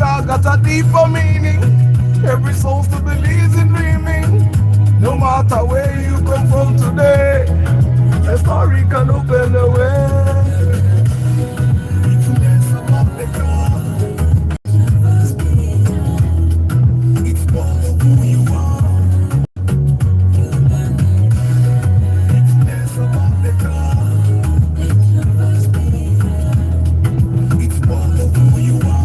car got a deeper meaning. Every soul still believes in dreaming. No matter where you come from today, a story can open the way. It's less about the car. It's more of who you are. It's less about the car. It's more of who you are.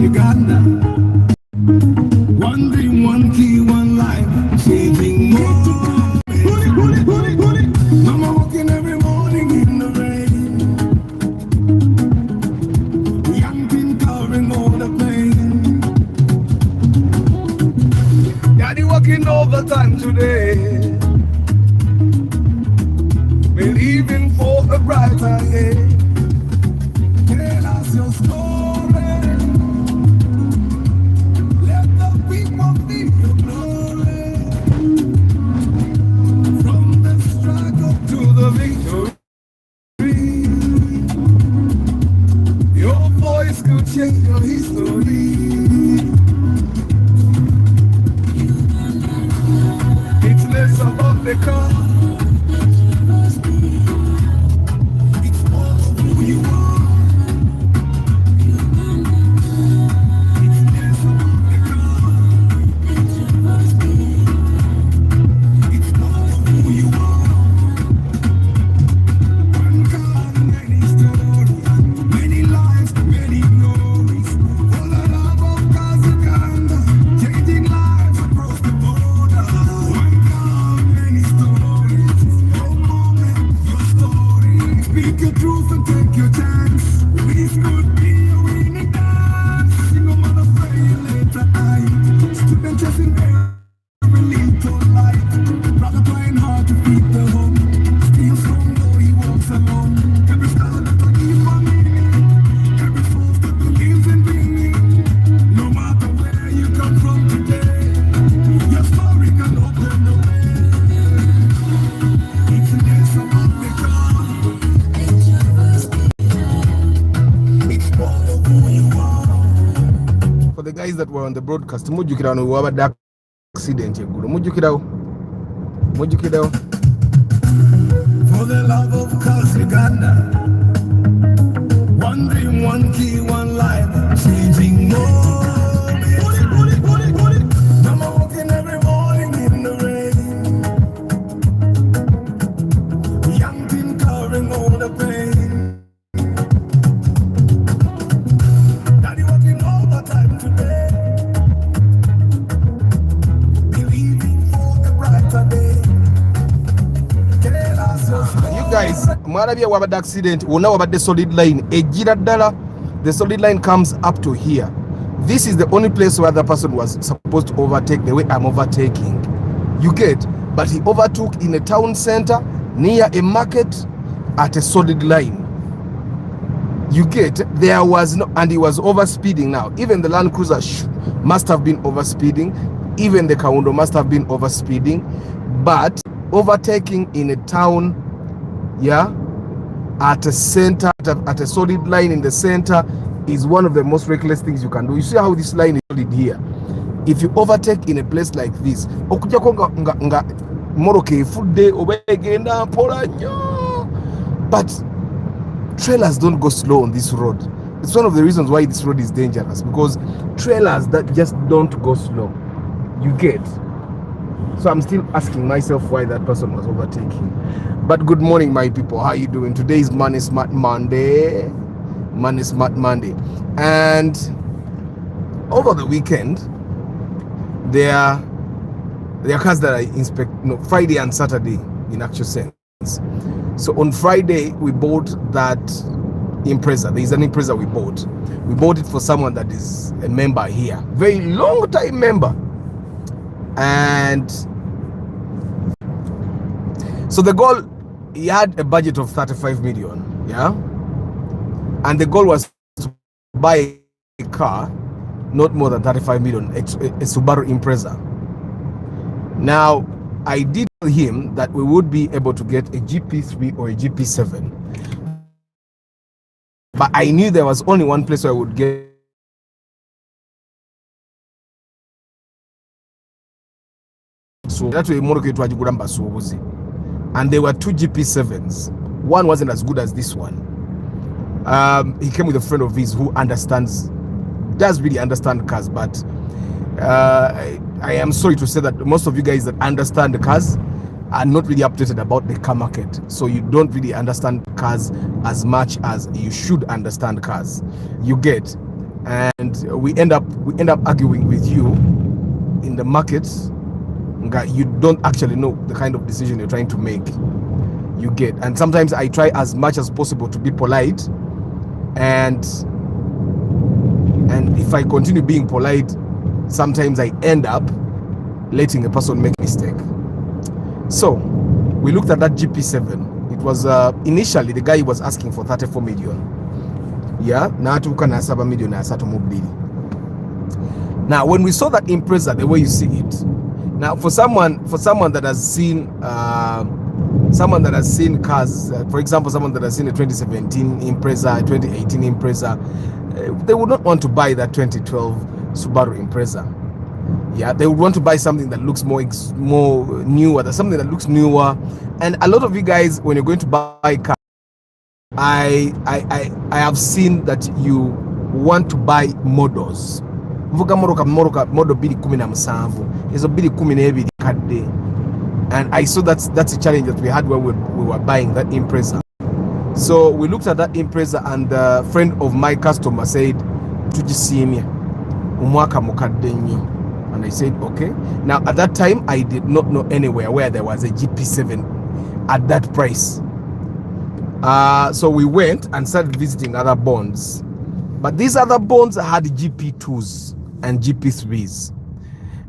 Uganda. One dream, one key, one life, changing more. Mama walking every morning in the rain. Young king covering all the pain. Daddy working overtime today, believing for a brighter day. Tell us your story. Change your history. It's less about the car. It's more of who you are. It's less about the car. It's more of who you are. One car, many stories, many lives, many glories. For the love of Uganda, changing lives across the border. One car, many stories. No moment, your story. Speak your truth and take your chance. This could be a winning dance. No matter where you later night. Student chasing every little light. Brother trying hard to feed the home. Still strong though he walks alone. Every star that I give on me. Every soul that believes in dreaming. No matter where you come from today, your story can open the way. It's less about the car. It's more of who you are. For the guys that were on the broadcast, mujukira no waba accident eggulo. Mujukirawo. For the love of cause Uganda. One dream, one key, one life, changing more. Mama walking every morning in the rain. Young teen covering all the pain. Daddy working overtime today, believing for the brighter day. Tell us your story. You guys, Marabia wabad accident, wona wabad solid line. Ejira dala, the solid line comes up to here. This is the only place where the person was supposed to overtake the way I'm overtaking. You get? but he overtook in a town center near a market at a solid line. You get, there was no, and he was overspeeding. Now even the Land Cruiser must have been overspeeding, even the Kaundo must have been overspeeding, but overtaking in a town, yeah, at a center, at a solid line in the center, is one of the most reckless things you can do. You see how this line is solid here. If you overtake in a place like this, but trailers don't go slow on this road. It's one of the reasons why this road is dangerous, because trailers that just don't go slow. You get. So I'm still asking myself why that person was overtaking. But good morning, my people. How are you doing? Today is Money Smart Monday. Money Smart Monday. And over the weekend, there are cars that I inspect, Friday and Saturday in actual sense. So on Friday, we bought that Impreza. There is an Impreza we bought. We bought it for someone that is a member here. Very long time member. And so the goal, he had a budget of 35 million, yeah, and the goal was to buy a car not more than 35 million, a Subaru Impreza. Now I did tell him that we would be able to get a GP3 or a GP7, but I knew there was only one place where I would get. So that way, and there were two GP7s. One wasn't as good as this one. He came with a friend of his who does really understand cars, but I am sorry to say that most of you guys that understand the cars are not really updated about the car market. So you don't really understand cars as much as you should understand cars. You get, and we end up arguing with you in the market. You don't actually know the kind of decision you're trying to make. You get, and sometimes I try as much as possible to be polite, and if I continue being polite, sometimes I end up letting a person make a mistake. So we looked at that GP7. It was initially the guy was asking for 34 million. Yeah, now Now when we saw that Impreza, the way you see it, now for someone that has seen cars, for example, someone that has seen a 2017 Impreza, a 2018 Impreza, they would not want to buy that 2012 Subaru Impreza. Yeah, they would want to buy something that looks more newer, something that looks newer. And a lot of you guys, when you're going to buy a car, I have seen that you want to buy models. And I saw that's a challenge that we had when we were buying that Impreza. So we looked at that Impreza, and a friend of my customer said, and I said, okay. Now at that time, I did not know anywhere where there was a GP7 at that price. So we went and started visiting other bonds, but these other bonds had GP2s and GP3s,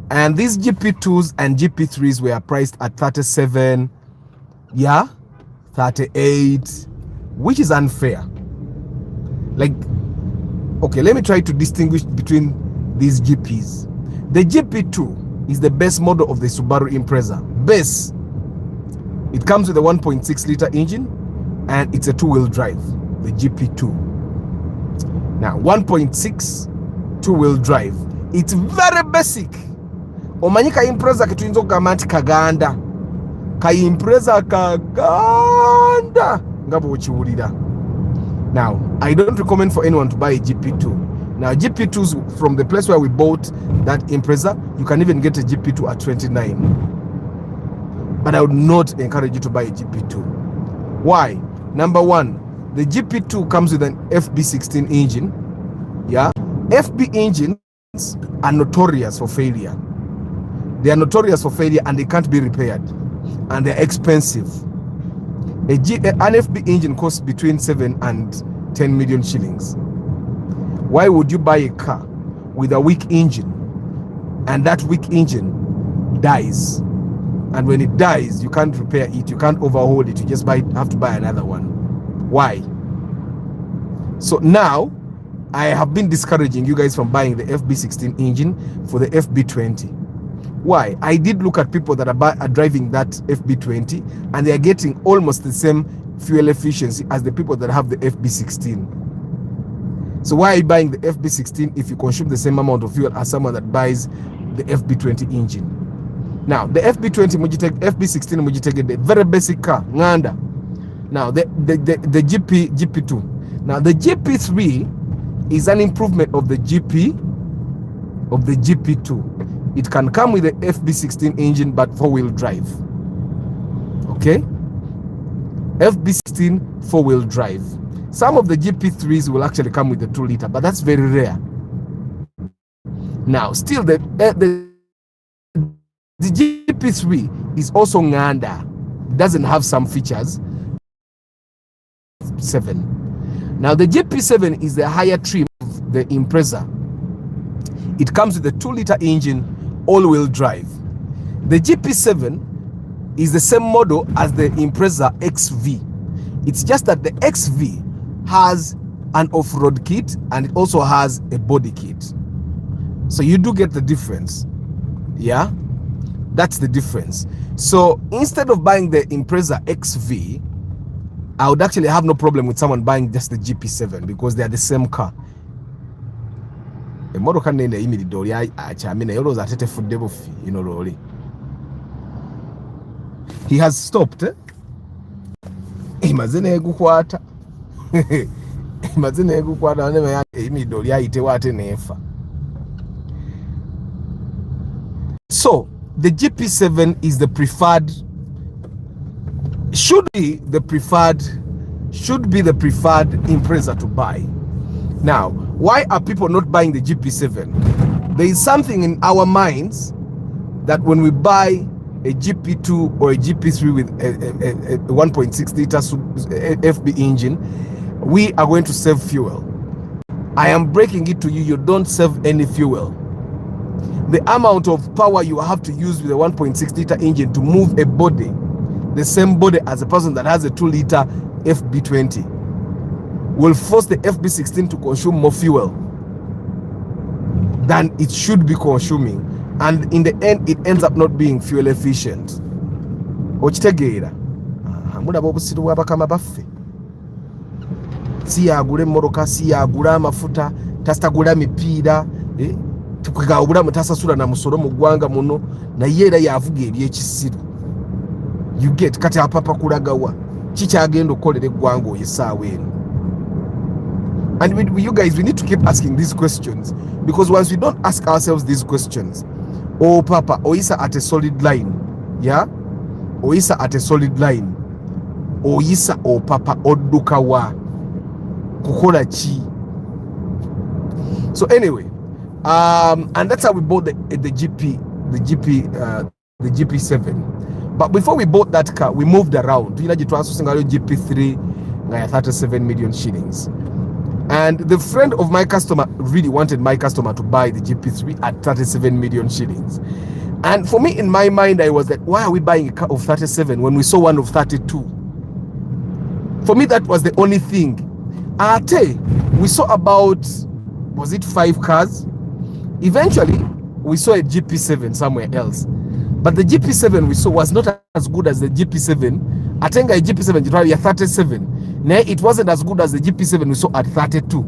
and these GP2s and GP3s were priced at 37, yeah, 38, which is unfair. Like, okay, let me try to distinguish between these GPs. The GP2 is the best model of the Subaru Impreza. Base. It comes with a 1.6 liter engine, and it's a two-wheel drive, the GP2. Now 1.6 two-wheel drive, it's very basic. Omanyika Impreza kituyinza okugamba nti kaganda, ka Impreza kaganda nga bw'okiwulira. Now I don't recommend for anyone to buy a GP2. Now GP2s, from the place where we bought that Impreza, you can even get a GP2 at 29, but I would not encourage you to buy a GP2. Why? Number one, the GP2 comes with an FB16 engine. Yeah, FB engines are notorious for failure. They are notorious for failure, and they can't be repaired, and they're expensive. An FB engine costs between 7 and 10 million shillings. Why would you buy a car with a weak engine, and that weak engine dies, and when it dies, you can't repair it, you can't overhaul it, you just have to buy another one. Why? So now I have been discouraging you guys from buying the FB16 engine for the FB20. Why? I did look at people that are driving that FB20, and they are getting almost the same fuel efficiency as the people that have the FB16. So why are you buying the FB16 if you consume the same amount of fuel as someone that buys the FB20 engine? Now the FB20 FB16 mujitege, the very basic car nganda. Now the GP2. Now the GP3 is an improvement of the GP2. It can come with the FB16 engine but 4-wheel drive. Okay, FB16 4-wheel drive. Some of the GP3s will actually come with the 2-liter, but that's very rare. Now still the GP3 is also nganda. It doesn't have some features. 7. Now the GP7 is the higher trim of the Impreza. It comes with a 2-liter engine, all-wheel drive. The GP7 is the same model as the Impreza XV. It's just that the XV has an off-road kit and it also has a body kit. So you do get the difference. Yeah, that's the difference. So instead of buying the Impreza XV, I would actually have no problem with someone buying just the GP7 because they are the same car. He has stopped. So the GP7 is the preferred, should be the preferred Impreza to buy. Now, why are people not buying the GP7? There is something in our minds that when we buy a GP2 or a GP3 with a 1.6 liter FB engine, we are going to save fuel. I am breaking it to you, you don't save any fuel. The amount of power you have to use with a 1.6 liter engine to move a body, the same body as a person that has a 2-liter FB20, will force the FB16 to consume more fuel than it should be consuming, and in the end it ends up not being fuel efficient. Okitegeera mulaba obusiru bw'abakama baffe, si yagula emmoroka, si yagula amafuta, tasitagula mipiira, tukwega obulamu tasasula na musolo mu ggwanga muno, naye era yavuga ebyekisiru. You get kati apapa kulagawa kikyagenda okukolera eggwanga oyo essaawa eno. And with you guys, we need to keep asking these questions, because once we don't ask ourselves these questions, oh papa, oisa at a solid line, yeah, oisa at a solid line, oisa oh papa odduka wa kukola chi. So anyway, and that's how we bought the GP7. But before we bought that car, we moved around. GP3 37 million shillings. And the friend of my customer really wanted my customer to buy the GP3 at 37 million shillings. And for me, in my mind, I was like, why are we buying a car of 37 when we saw one of 32? For me, that was the only thing. We saw about, was it 5 cars? Eventually, we saw a GP7 somewhere else. But the GP7 we saw was not as good as the GP7. Atenga a GP7 jitwali 37. Nay, it wasn't as good as the GP7 we saw at 32.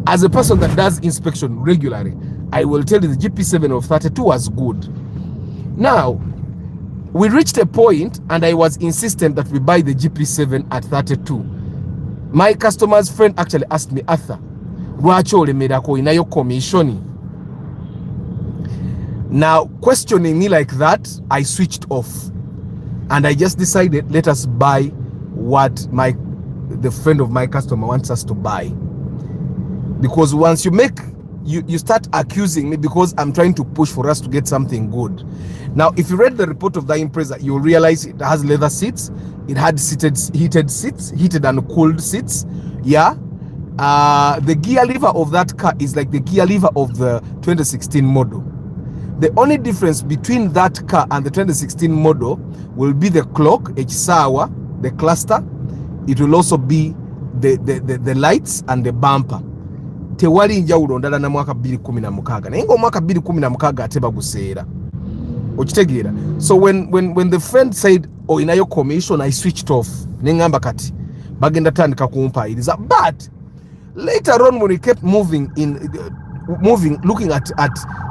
As a person that does inspection regularly, I will tell you the GP7 of 32 was good. Now, we reached a point and I was insistent that we buy the GP7 at 32. My customer's friend actually asked me, Arthur, lwaki olemerako inayo commissioni? Now, questioning me like that, I switched off. And I just decided, let us buy what the friend of my customer wants us to buy. Because once you start accusing me because I'm trying to push for us to get something good. Now, if you read the report of the Impreza, you'll realize it has leather seats. It had heated seats, heated and cooled seats. Yeah. The gear lever of that car is like the gear lever of the 2016 model. The only difference between that car and the 2016 model will be the clock, ekisawa, the cluster. It will also be the lights and the bumper. Tewali njawulo ndala na mwaka 2016 naye nga omwaka 2016 ate baguseera okitegeera. So when the friend said inayo commission, I switched off nengamba kati bagenda tandika kumpayiriza. But later on when we kept moving looking at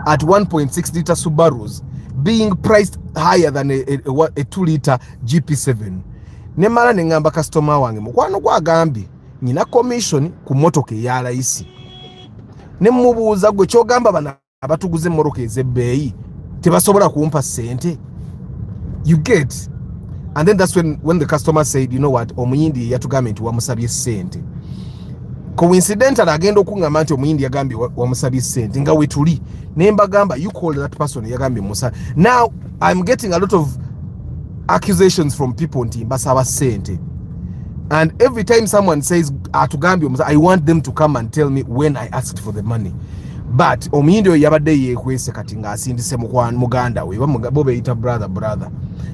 1.6 liter Subarus being priced higher than a 2 liter GP7, nemala nengamba customer wange mukwano gwagambye nyina commission ku motoka eya layisi. Nemubuuza gwe kyogamba bana abatuguze moroka ezebbeeyi tebasobola kumpa sente. You get? And then that's when the customer said, you know what, omuyindi yatugambye nti wamusabye sente. Coincidentally agenda okungamba nti omuyindi yagambye wamusabye sente nga wetuli nemba gamba you called that person yagambye musa. Now I'm getting a lot of accusations from people nti mbasaba sente. And every time someone says atugambye musa, I want them to come and tell me when I asked for the money. But omuyindi oyo yabadde yeekwese kati ng'asindise muganda we bo beyita brother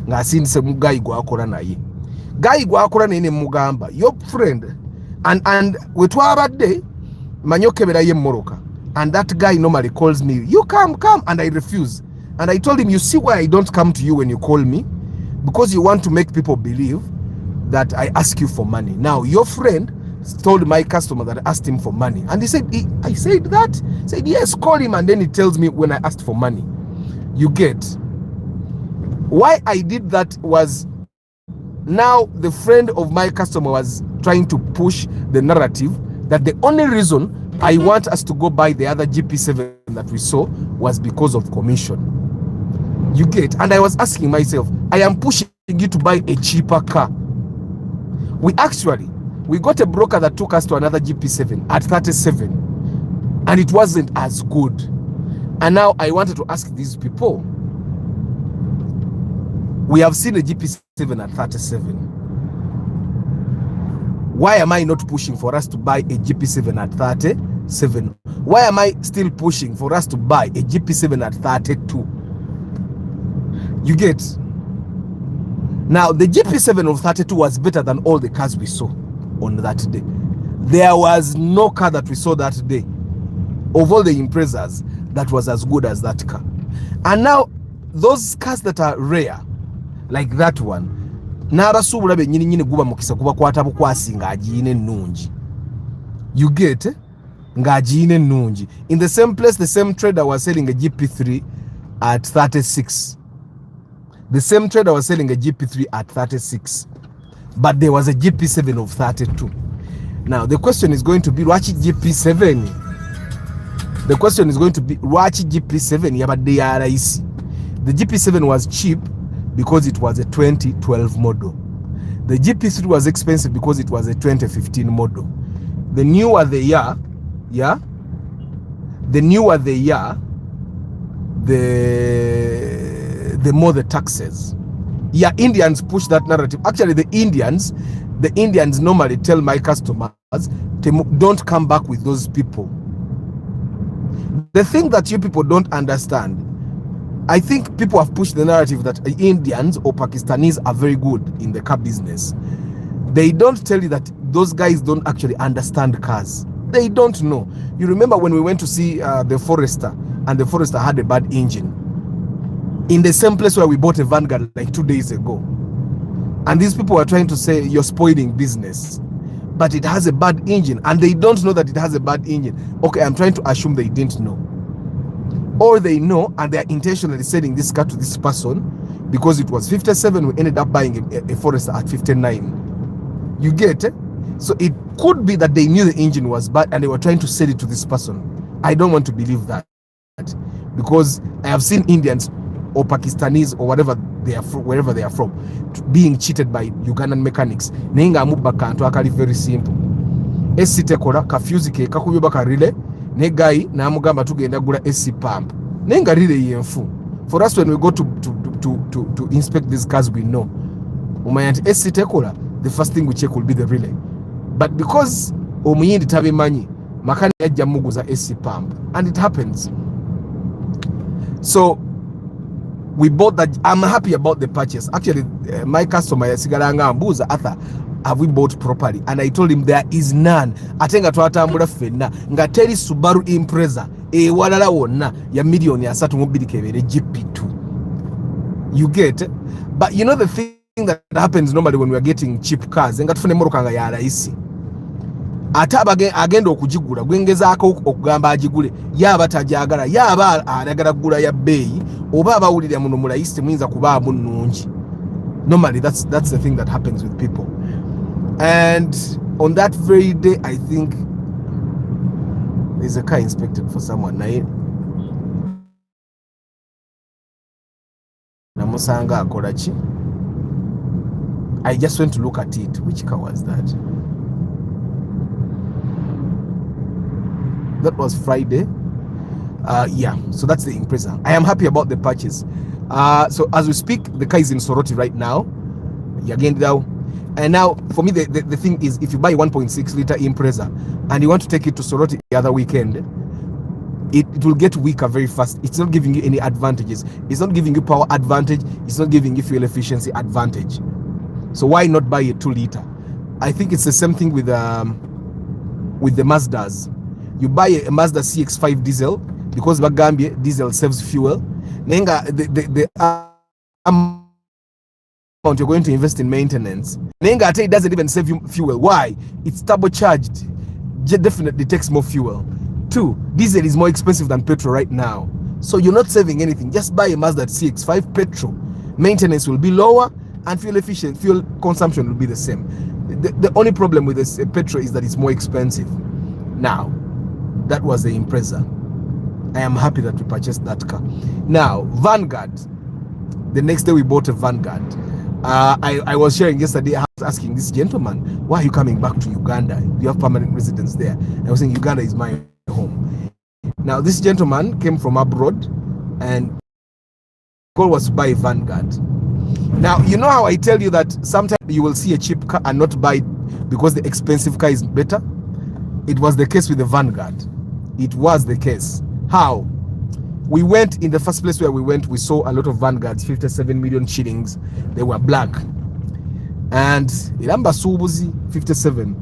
ng'asindise mugayi gwakola naye. Gayi gwakola naye ne mugamba your friend and we twabadde manyokebera ye mmoroka, and that guy normally calls me, you come, and I refuse. And I told him, you see why I don't come to you when you call me? Because you want to make people believe that I ask you for money. Now your friend told my customer that I asked him for money, and he said, I said that? Said yes, call him, and then he tells me when I asked for money. You get? Why I did that was, now the friend of my customer was trying to push the narrative that the only reason I want us to go buy the other GP7 that we saw was because of commission. You get? And I was asking myself, I am pushing you to buy a cheaper car. We got a broker that took us to another GP7 at 37, and it wasn't as good. And now I wanted to ask these people, we have seen a GP7 at 37. Why am I not pushing for us to buy a GP7 at 37? Why am I still pushing for us to buy a GP7 at 32? You get? Now, the GP7 of 32 was better than all the cars we saw on that day. There was no car that we saw that day, of all the Imprezas, that was as good as that car. And now, those cars that are rare, like that one, n'abasuubula bennyini nnyini guba mukisa kuba kwata bukwasi ng'agiine ennungi. You get? Ng'agiine ennungi. In the same place, the same trader was selling a GP3 at 36. The same trader was selling a GP3 at 36. But there was a GP7 of 32. Now, the question is going to be, Lwaki GP7? The question is going to be, Lwaki GP7 yabadde ya layisi? The GP7 was cheap because it was a 2012 model. The GP3 was expensive because it was a 2015 model. The newer the year, the newer the year, the more the taxes. Yeah, Indians push that narrative. Actually, the Indians normally tell my customers, don't come back with those people. The thing that you people don't understand, I think people have pushed the narrative that Indians or Pakistanis are very good in the car business. They don't tell you that those guys don't actually understand cars. They don't know. You remember when we went to see the Forester, and the Forester had a bad engine in the same place where we bought a Vanguard like 2 days ago. And these people are trying to say you're spoiling business, but it has a bad engine, and they don't know that it has a bad engine. Okay, I'm trying to assume they didn't know. Or they know and they are intentionally selling this car to this person because it was 57. We ended up buying a Forester at 59. You get it? So it could be that they knew the engine was bad and they were trying to sell it to this person. I don't want to believe that, because I have seen Indians or Pakistanis or whatever they are from, wherever they are from, being cheated by Ugandan mechanics. Nenga amuba kantu akali very simple. Esite kola kafuse ke kakubyoba ka relay ne guy na mugamba tugenda gula AC pump. Nenga relay yenfu. For us, when we go to inspect these cars, we know umayanti esite kola, the first thing we check will be the relay. But because omuyindi tabimanyi, makani yajja muguza AC pump, and it happens. So we bought that. I'm happy about the purchase. Actually, my customer yasigaranga ambuza Arthur, have we bought properly? And I told him there is none. Atenga twatambula fenna nga teri Subaru Impreza walala wonna ya million ya 3 mobili kebere GP2. You get? But you know the thing that happens normally when we are getting cheap cars, nga tufune moroka nga ya raisi. Ate agenda okugigula gwengezaako okugamba agigule yaba tajagala yaba ayagala kugula ya bbeeyi oba abawulira muno mulayisi muyinza kubaamu nnungi. Normally that's the thing that happens with people. And on that very day, I think there's a car inspected for someone. Namusanga akorachi. I just went to look at it. Which car was that? That was Friday. Yeah, so that's the Impreza. I am happy about the purchase. So as we speak, the car is in Soroti right now. And now for me, the thing is, if you buy 1.6 liter Impreza and you want to take it to Soroti the other weekend, it will get weaker very fast. It's not giving you any advantages. It's not giving you power advantage. It's not giving you fuel efficiency advantage. So why not buy a 2 liter? I think it's the same thing with the Mazdas. You buy a Mazda CX-5 diesel because Bagambia diesel saves fuel. Nenga the amount you're going to invest in maintenance. Nenga it doesn't even save you fuel. Why? It's turbocharged. It definitely takes more fuel. 2, diesel is more expensive than petrol right now. So you're not saving anything. Just buy a Mazda CX-5 petrol. Maintenance will be lower and fuel consumption will be the same. The only problem with this petrol is that it's more expensive. Now, that was the Impreza. I am happy that we purchased that car. Now, Vanguard. The next day we bought a Vanguard. I was sharing yesterday, I was asking this gentleman, why are you coming back to Uganda? Do you have permanent residence there? I was saying Uganda is my home. Now, this gentleman came from abroad and goal was to buy a Vanguard. Now, you know how I tell you that sometimes you will see a cheap car and not buy it because the expensive car is better? It was the case with the Vanguard. It was the case. How? We went, in the first place where we went, we saw a lot of Vanguards, 57 million shillings. They were black. And Iramba Subuzi, 57.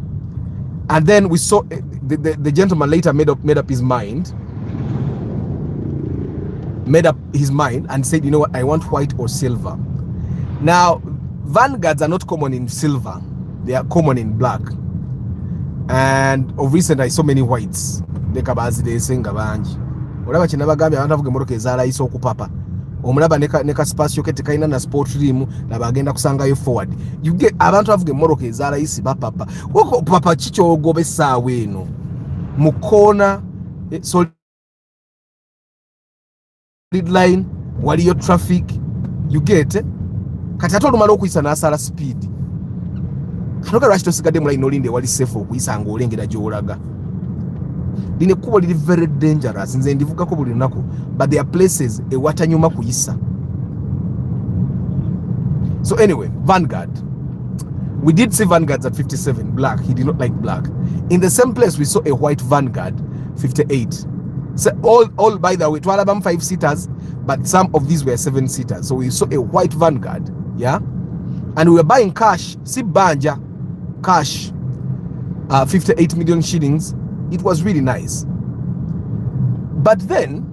And then we saw, the gentleman later made up his mind. Made up his mind and said, you know what, I want white or silver. Now, Vanguards are not common in silver. They are common in black. And of recent, I saw many whites. Olaba kinabagambye abantu avuga emotoka ezaalayisa okupapa omulaba neka spatio kete kaina na sport rim nabagenda kusangayo forward you get abantu avuga emotoka ezaalayisi bapapa woko papa chicho ogobesa weno mukona solid line waliyo traffic you get kati atolo malo okuyisa nasala speed kanoka lwaki tosigadde mu line olinde wali safe okuyisa nga olengera gy'olaga. Lino kuba lili very dangerous nze ndivugako buli lunaku, but there are places ewatanyuma kuyisa. So anyway, Vanguard, we did see Vanguards at 57 black. He did not like black. In the same place we saw a white Vanguard 58. So all by the way, 12 5-seaters, but some of these were 7-seaters. So we saw a white Vanguard, yeah, and we were buying cash. See banja cash, 58 million shillings. It was really nice. But then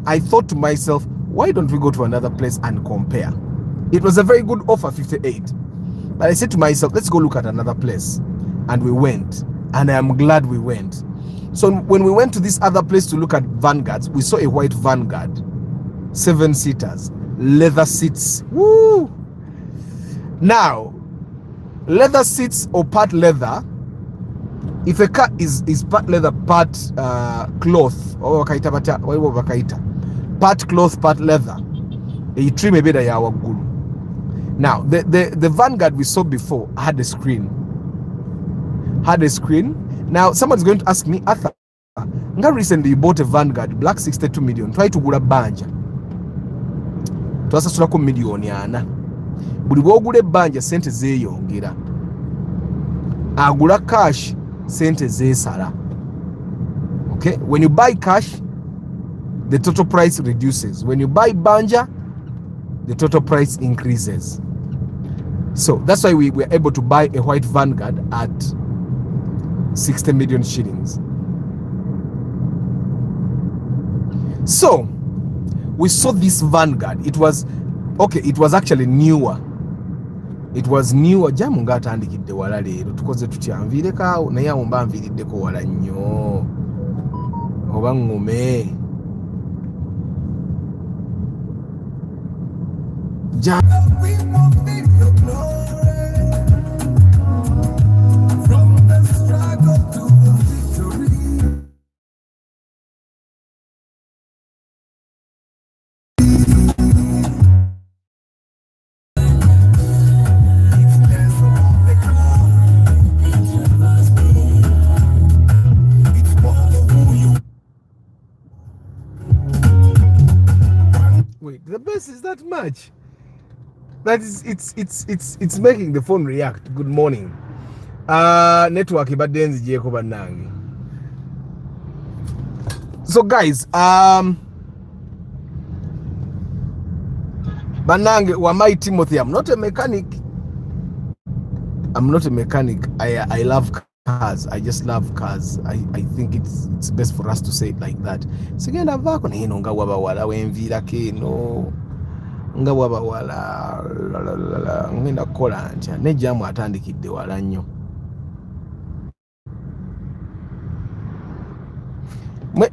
I thought to myself, why don't we go to another place and compare? It was a very good offer, 58. But I said to myself, let's go look at another place. And we went. And I am glad we went. So when we went to this other place to look at Vanguards, we saw a white Vanguard, 7-seaters, leather seats. Woo! Now, leather seats or part leather, if a car is part leather, part cloth, or part cloth, part leather, a trim a bit of our guru. Now, the Vanguard we saw before had a screen. Now, someone's going to ask me, Arthur, recently you bought a Vanguard, black 62 million, try to go to banja. Twasasula ko million yana. Buli bwogule banja sente zeeyongera. Agula cash sente zeesala. Okay, when you buy cash, the total price reduces. When you buy banja, the total price increases. So that's why we were able to buy a white Vanguard at 60 million shillings. So we saw this Vanguard. It was actually newer. It was newer. Jamu ngata andikidde wala leero tukoze tutya nviireka naye awumba nviiriddeko wala nnyo oba ngome We won't be your glory. From the struggle to the victory. There's around the corner. It's more of who you wait, the bass is that much. That is it's making the phone react. Good morning. Network ibadde nzijeko bannange. So guys, bannange wamai Timothy, I'm not a mechanic. I love cars. I just love cars. I think it's best for us to say it like that. Sigenda vako ne hino nga wabawala wenvira keno. Nga wabawala ngenda kukola ntya ne jamu atandikidde wala nnyo.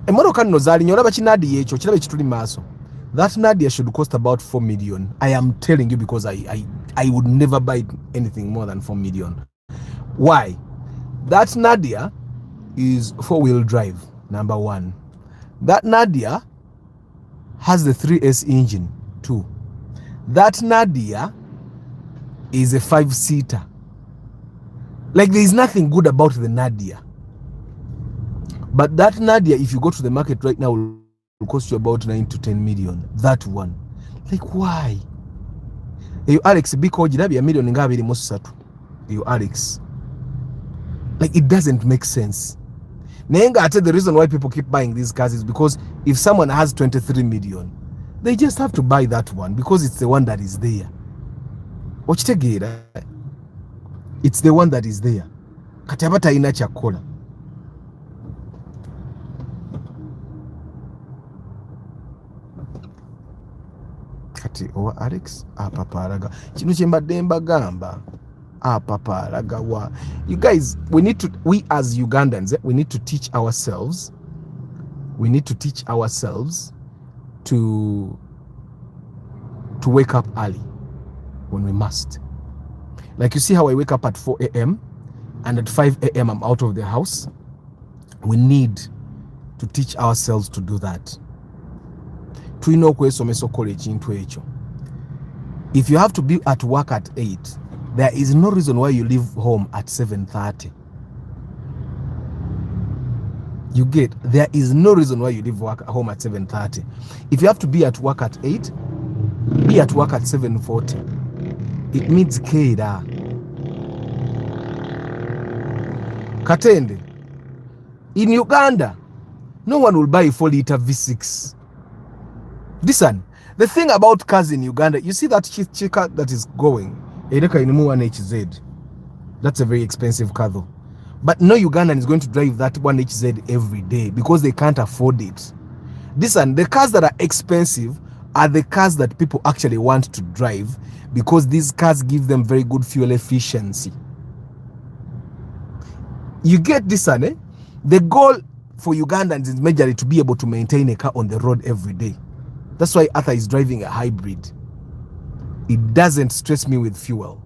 Emotoka nno zaali nnyo olaba kinadi ekyo kirabe kituli maaso. That Nadia should cost about 4 million. I am telling you because I would never buy anything more than 4 million. Why? That Nadia is 4-wheel drive, number one. That Nadia has the 3S engine, too. That Nadia is a 5-seater. Like, there is nothing good about the Nadia. But that Nadia, if you go to the market right now, will cost you about 9 to 10 million. That one. Like, why? You Alex, because you have a million in most you Alex. Like, it doesn't make sense. Nenga, I tell the reason why people keep buying these cars is because if someone has 23 million, they just have to buy that one because it's the one that is there. It's the one that is there. Katabata ina chakola. Kati owa Alex apaparaga kino kyembadde mbagamba apaparaga wa. You guys, we as Ugandans, we need to teach ourselves to wake up early when we must. Like, you see how I wake up at 4 a.m. and at 5 a.m. I'm out of the house. We need to teach ourselves to do that. If you have to be at work at 8, there is no reason why you leave home at 7:30. You get, there is no reason why you leave home at 7:30. If you have to be at work at 8, be at work at 7:40. It means Keda. Katende. In Uganda, no one will buy a 4-liter V6. Listen, the thing about cars in Uganda, you see that Chika that is going, HZ. That's a very expensive car though. But no Ugandan is going to drive that 1HZ every day because they can't afford it. Listen, the cars that are expensive are the cars that people actually want to drive because these cars give them very good fuel efficiency. You get this, eh? The goal for Ugandans is majorly to be able to maintain a car on the road every day. That's why Arthur is driving a hybrid. It doesn't stress me with fuel.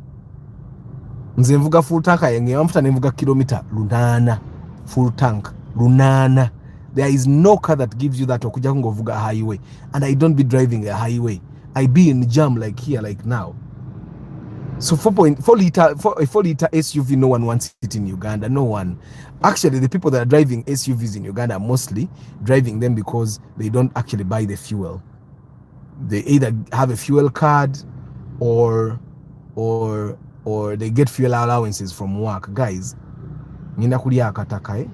Nze mvuga full tank ayenge amfuta nemvuga kilometer lunana full tank lunana. There is no car that gives you that okuja ngovuga highway, and I don't be driving a highway. I be in jam like here, like now. So 4.4 liter for a 4-liter SUV, no one wants it in Uganda. No one. Actually, the people that are driving SUVs in Uganda are mostly driving them because they don't actually buy the fuel. They either have a fuel card or they get fuel allowances from work. Guys, nina kulia akataka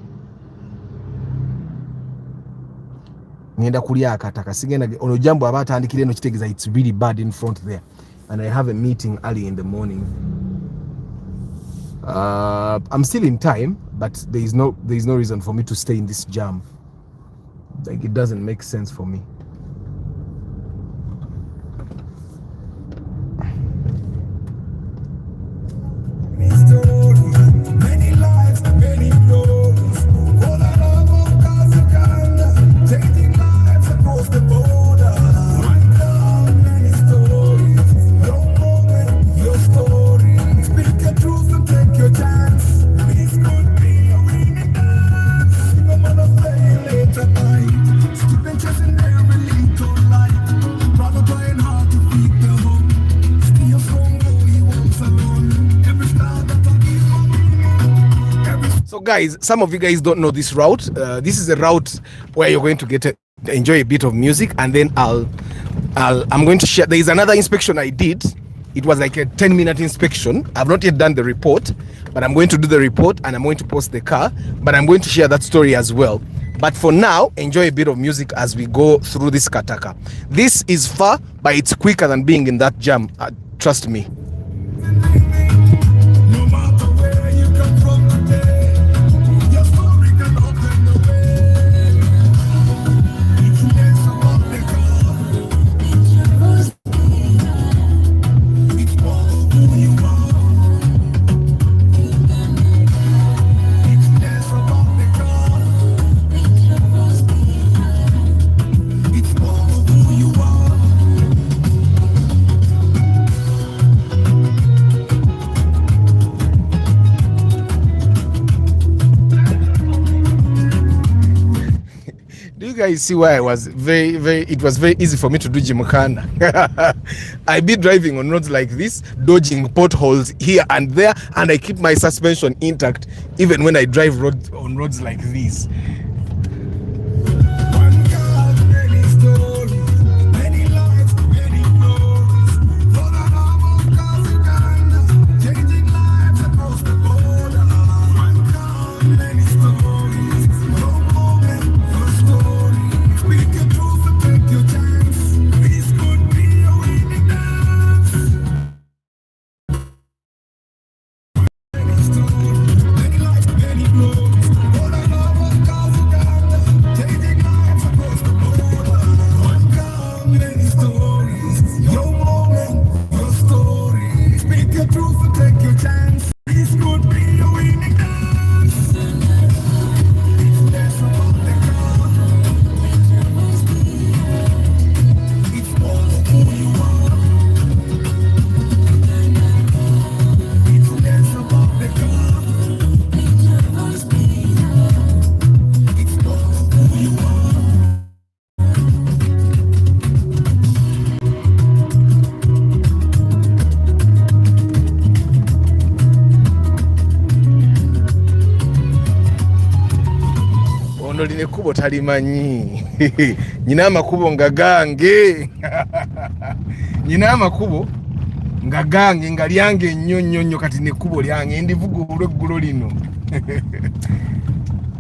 ngenda kulya akataka sigenda ono jambo abatandikira eno kitegeza it's really bad in front there and I have a meeting early in the morning. I'm still in time, but there is no reason for me to stay in this jam. Like, it doesn't make sense for me. Many lives, many glories. For the love of God's Uganda, changing lives across the border. One town, many stories. Your moment, your story. Speak your truth and take your chance. This could be a winning dance. No matter play late at night. Students chasing every little light. Brother trying hard to feed the home. Still strong, though he walks alone. Every star that I give. So guys, some of you guys don't know this route. This is a route where you're going to get enjoy a bit of music, and then I'm going to share. There is another inspection I did. It was like a 10-minute inspection. I've not yet done the report, but I'm going to do the report and I'm going to post the car, but I'm going to share that story as well. But for now, enjoy a bit of music as we go through this kataka. This is far, but it's quicker than being in that jam. Trust me. Guys, see why I was it was very easy for me to do Gymkhana. I be driving on roads like this, dodging potholes here and there, and I keep my suspension intact even when I drive on roads like these. Line kubo talimanyi nyina amakubo ngagange nyina amakubo ngagange ngalyange nnyonnyo kati ne kubo lyange ndivuga olweggulo lino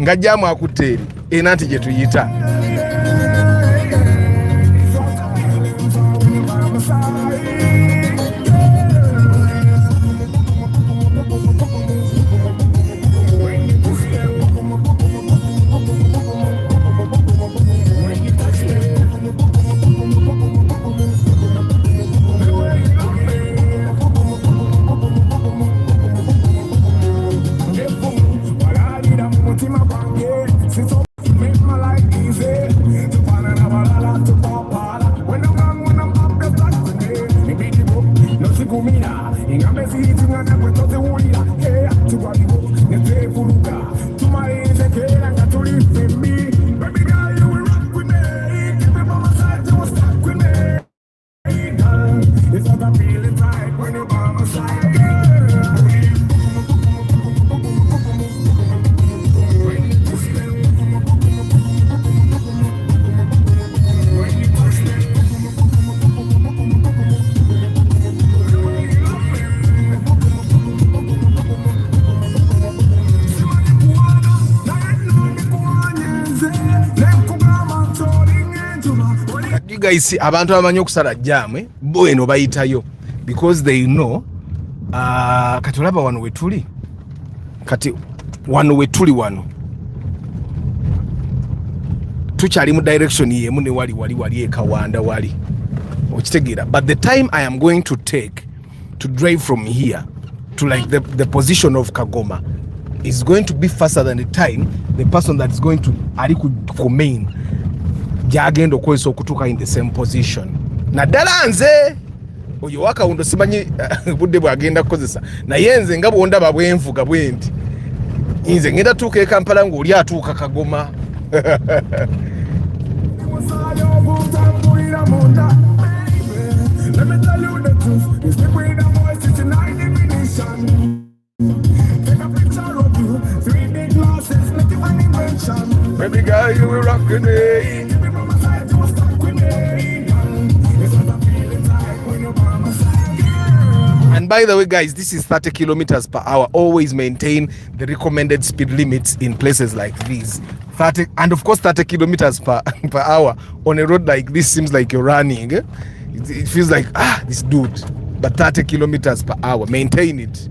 ngajjamu akuteri enanti gye tuyita Let's go, guys see abantu abamanyi okusala jam bo eno bayitayo because they know kati olaba wano wetuli kati wano wetuli wano tukyali mu direction yemu ne wali ekawanda wali okitegeera, but the time I am going to take to drive from here to like the position of Kagoma is going to be faster than the time the person that is going to ali ku main jagenda okwesa okutuuka in the same position. Naddala nze oyo wakawundo simanyi budde bwagenda kukozesa naye nze nga bwondaba bwenvuga bwe nti nze ngenda tuuka e Kampala ng'oli atuuka Kagoma. Let me tell you the truth, it's the way the voice is in high definition. Take a picture of you, 3 big glasses, make you an invention. Baby girl, you will rock with me. Give me from my side, you will stuck with me. It's what I'm feeling like when you're by my side. And by the way, guys, this is 30 kilometers per hour. Always maintain the recommended speed limits in places like these. 30, and of course 30 kilometers per hour on a road like this seems like you're running. It feels like, this dude. But 30 kilometers per hour, maintain it.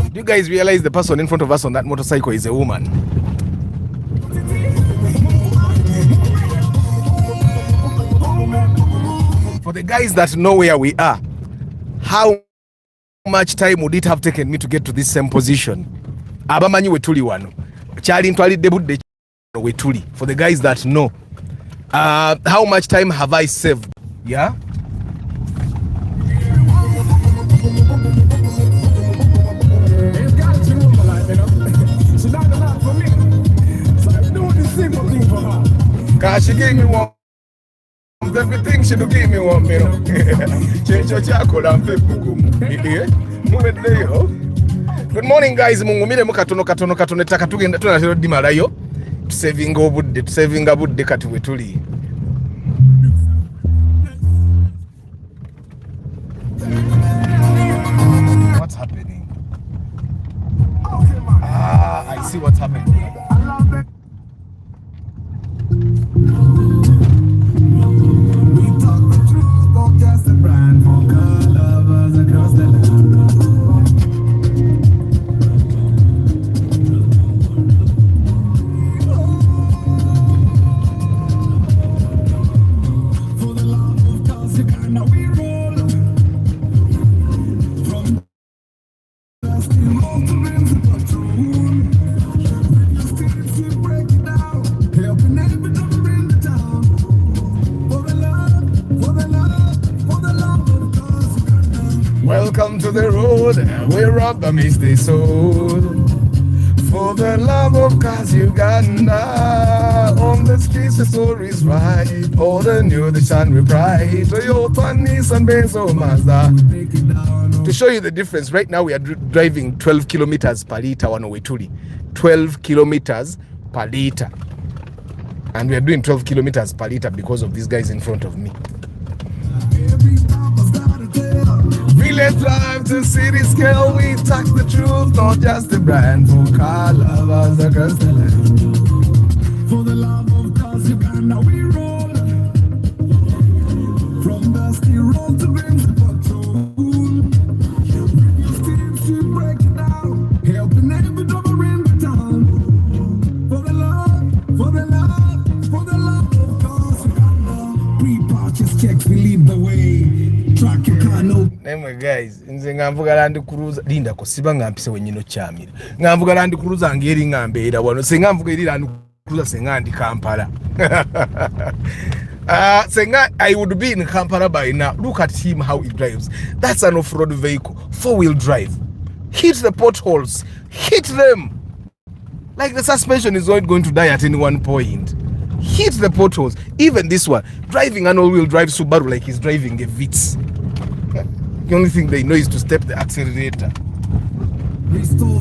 Do you guys realize the person in front of us on that motorcycle is a woman? For the guys that know where we are, how much time would it have taken me to get to this same position? Abamanyi wetuli wano. Chali ntwalidde budde wetuli. For the guys that know, how much time have I saved? Yeah? Cause she gave me one. Everything she do give me one, you know. Good morning, guys. Mungumire mukatono taka tugenda tunatero dimalayo. Saving obudde kati wetuli. What's happening? I see what's happening. Welcome to the road where rubber meets the soul. For the love of cause Uganda, on the streets the stories right. All the new the shine with pride. Toyota, Nissan, Benz, or Mazda. To show you the difference, right now we are driving 12 kilometers per liter on Wetuli. 12 kilometers per liter. And we are doing 12 kilometers per liter because of these guys in front of me. let's drive to city scale. We talk the truth, not just the brand. For car lovers across the land. For the love of cause Uganda we roll. From dusty road to Grimsby Patrol. Reviews teams to break it down. Helping every driver in the town. For the love, for the love, for the love of cause Uganda. Pre-purchase checks, we lead the way. Track your car, no. Anyway, guys, nze ngamvuga Land Cruiser linda ko siba ngampise wenyino kyamira. Ngamvuga Land Cruiser ngeri ngambeera wano. Senga mvuga eri Land Cruiser senga ndi Kampala. Senga, I would be in Kampala by now. Look at him how he drives. That's an off-road vehicle, 4-wheel drive. Hit the potholes, hit them. Like the suspension is not going to die at any one point. Hit the potholes. Even this one, driving an all-wheel drive Subaru like he's driving a Vitz. The only thing they know is to step the accelerator. Restore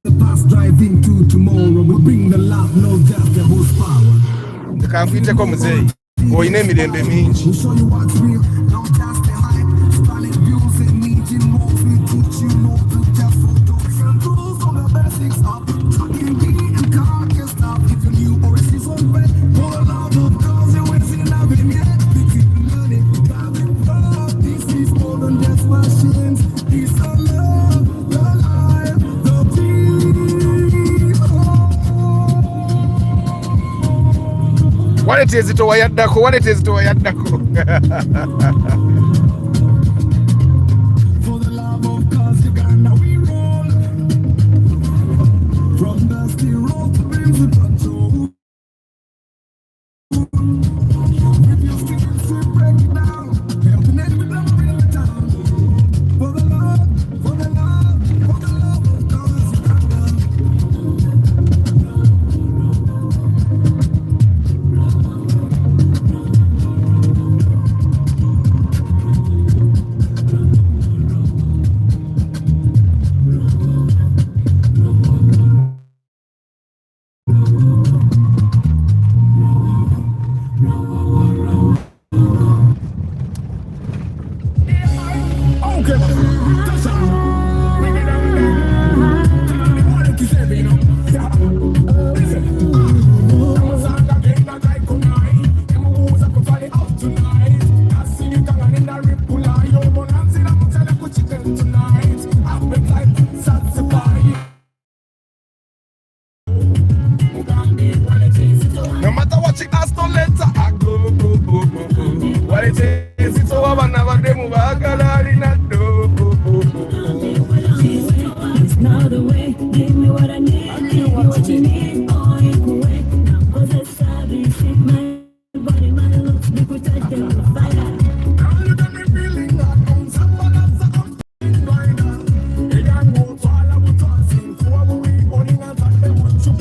the past, driving to tomorrow. We bring the love, no just the horsepower. The kamfite ko muzei. Oyine mirembe mingi. We'll show you what's real, no just the hype. Stunning views and meeting moves. We teach you more to just photos and rules on the basics of trucking, being and car can stop. If you're new or it's on red, for the love of cars, you ain't seen nothing yet. This is money, driving love. This is more than just machines. It's the love, the life, the dream. Walete ezitowa yaddako, walete ezitowa yaddako. For the love of cause Uganda we roll. From dusty road to Grimsby Patrol. Reviews teams we break it down. Helping every driver in the town. For the love, for the love, for the love of cause Uganda. Okay, that's all. Bring it down there. Tell them the quality is heavy, you know. Yeah. Listen. I'm a song again that I could lie. Them moves I could fly out tonight. I see you coming in that rip pull eye. Yo, bonanza, I'm gonna tell you what chicken tonight. Appetite satisfied. No matter what you ask, don't let her go. Walete ezitowa bana bademu bagala lina do. It's not the way. Give me what I need. Give me what you need. Oh, you can wait. Now, cause it's savage. See my body, my looks. We could touch them with fire. Girl, you got me feeling like I'm someone that's a complete rider. It can go to all of us dancing. So I will be running and talk them with you.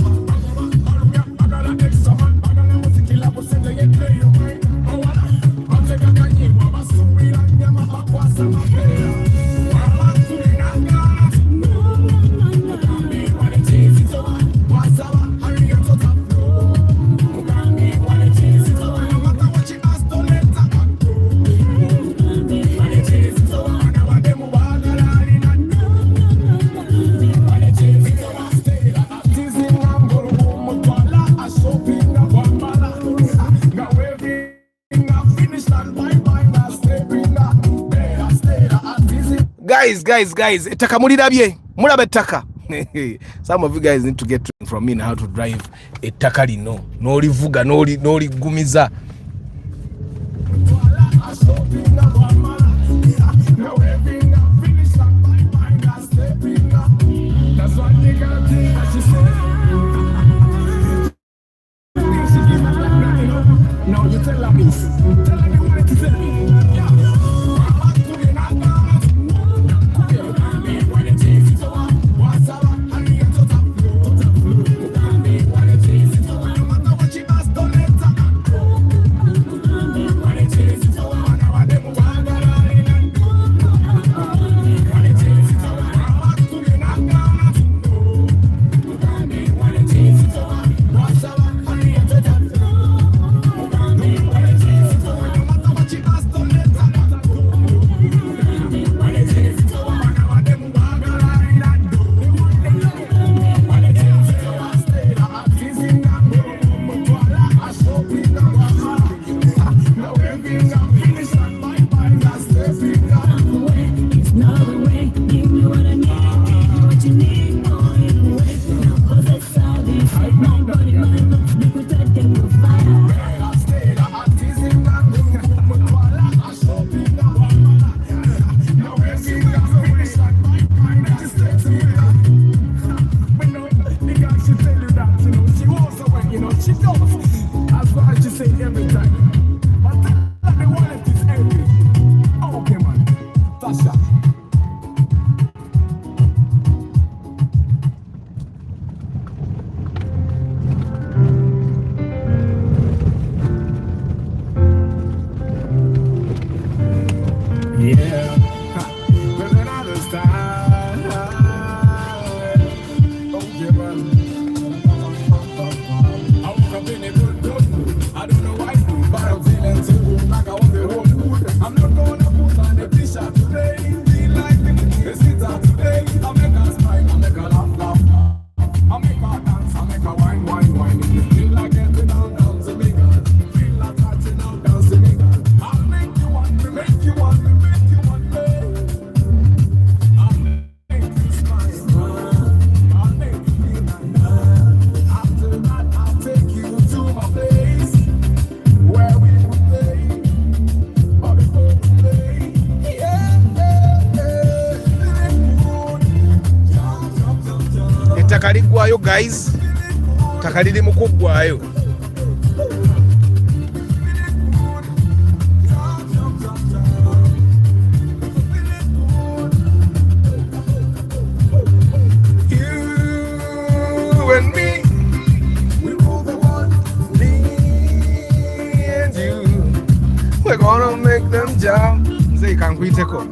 I got an extra man. I got a music killer. But send you play your mind. Oh, what? I'll take a guy. I'm a story and I'm a back. What's up, my player? I'm a story and I'm Guys, ettaka mulirabye, mulaba ettaka. Some of you guys need to get training from me on how to drive ettaka lino, n'olivuga n'oligumiza. No, you tell her this. Tell her you want to tell me. kuggwayo guys, ttaka liri mu kuggwayo. We're gonna make them jump. Say, can we take up?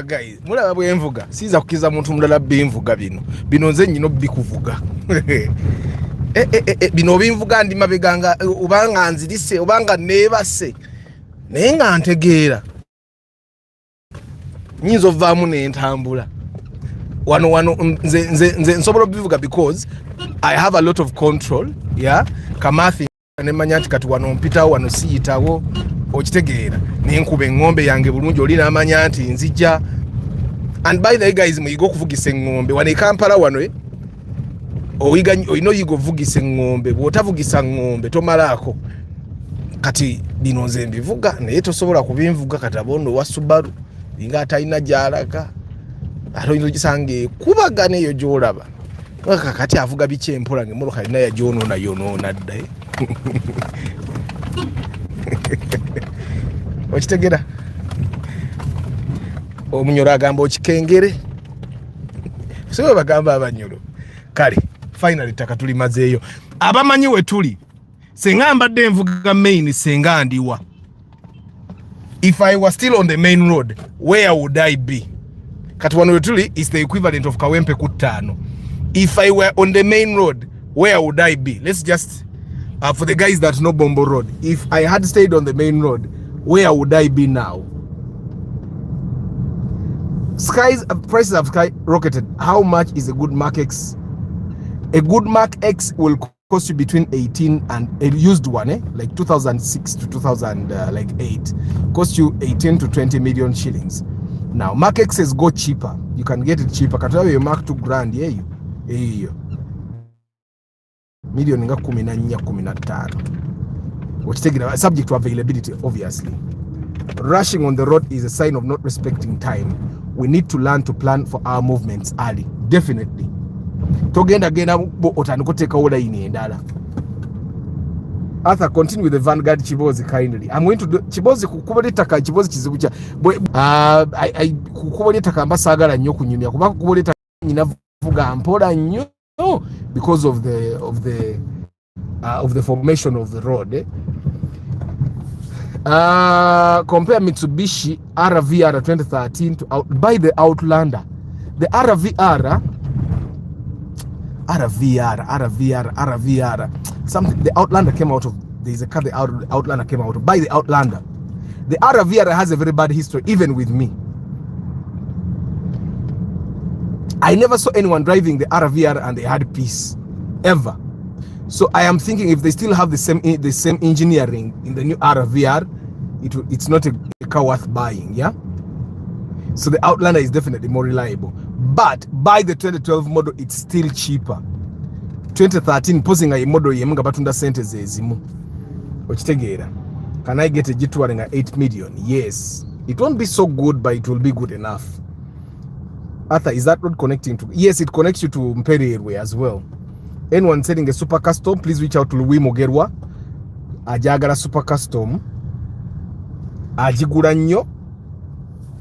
Guys, mulaba bwenvuga siza kukiza muntu mulala byenvuga bino nze nyino bikuvuga bino binvuga ndi mabeganga ubanga nzirise ubanga nebase naye nga ntegeera nyinzo vaamu n'entambula wano nze nsobola bivuga because I have a lot of control, yeah. Kamathi nemanya nti kati wano mpitawo wano siyitawo okitegeera nenkuba engombe yange bulungi oli namanya nti nzija. And by the way guys, muyiga okuvugisa engombe wano Kampala wano oyino yiga ovugisa engombe, bwotavugisa ngombe tomalako. Kati bino nze mbivuga naye tosobola kubinvuga kati abono wa Subaru inga atalina gyalaga atoyinza gisange kubagana eyo gyolaba kati avuga bikyempola ngemotoka alina yajonoona dda okitegera omunyolo agamba okikengere siwe bagamba abanyolo kale finally ttaka tulimazeeyo abamanyi we tuli senga mbadde nvuga main senga ndiwa. If I was still on the main road, where would I be? Kati wano we tuli is the equivalent of Kawempe ku 5. If I were on the main road, where would I be? Let's just for the guys that know Bombo Road, if I had stayed on the main road, where would I be now? Prices have skyrocketed. How much is a good Mark X? A good Mark X will cost you between 18 and a used one, like 2006 to 2008, cost you 18 to 20 million shillings. Now Mark X's go cheaper. You can get it cheaper. Katawe you Mark 2 grand, yeah, you million nga 14-15. Which take it subject to availability, obviously. Rushing on the road is a sign of not respecting time. We need to learn to plan for our movements early. Definitely. Togenda genda bo otandika oteka ola ini endala. Arthur, continue with the Vanguard Chibozi kindly. I'm going to do Chibozi kukubali taka Chibozi kizibu cha I kukubali taka mbasagala nnyo kunyumya kuba kukubali taka nyinavuga mpola nnyo because of the formation of the road. Compare Mitsubishi RVR 2013 to by the Outlander. The RVR something the Outlander came out of. There's a car the Outlander came out of by the Outlander. The RVR has a very bad history even with me. I never saw anyone driving the RVR and they had peace ever. So I am thinking if they still have the same engineering in the new RVR, it's not a car worth buying, yeah. So the Outlander is definitely more reliable. But by the 2012 model, it's still cheaper. 2013 posing a model yemunga batunda sente zezimu. Ochitegera. Can I get a G2 at 8 million? Yes. It won't be so good, but it will be good enough. Arthur, is that road connecting to? Yes, it connects you to Mpney Railway as well. Anyone selling a super custom, please reach out to Louis Mogerwa. Ajagala super custom. Ajigula nnyo.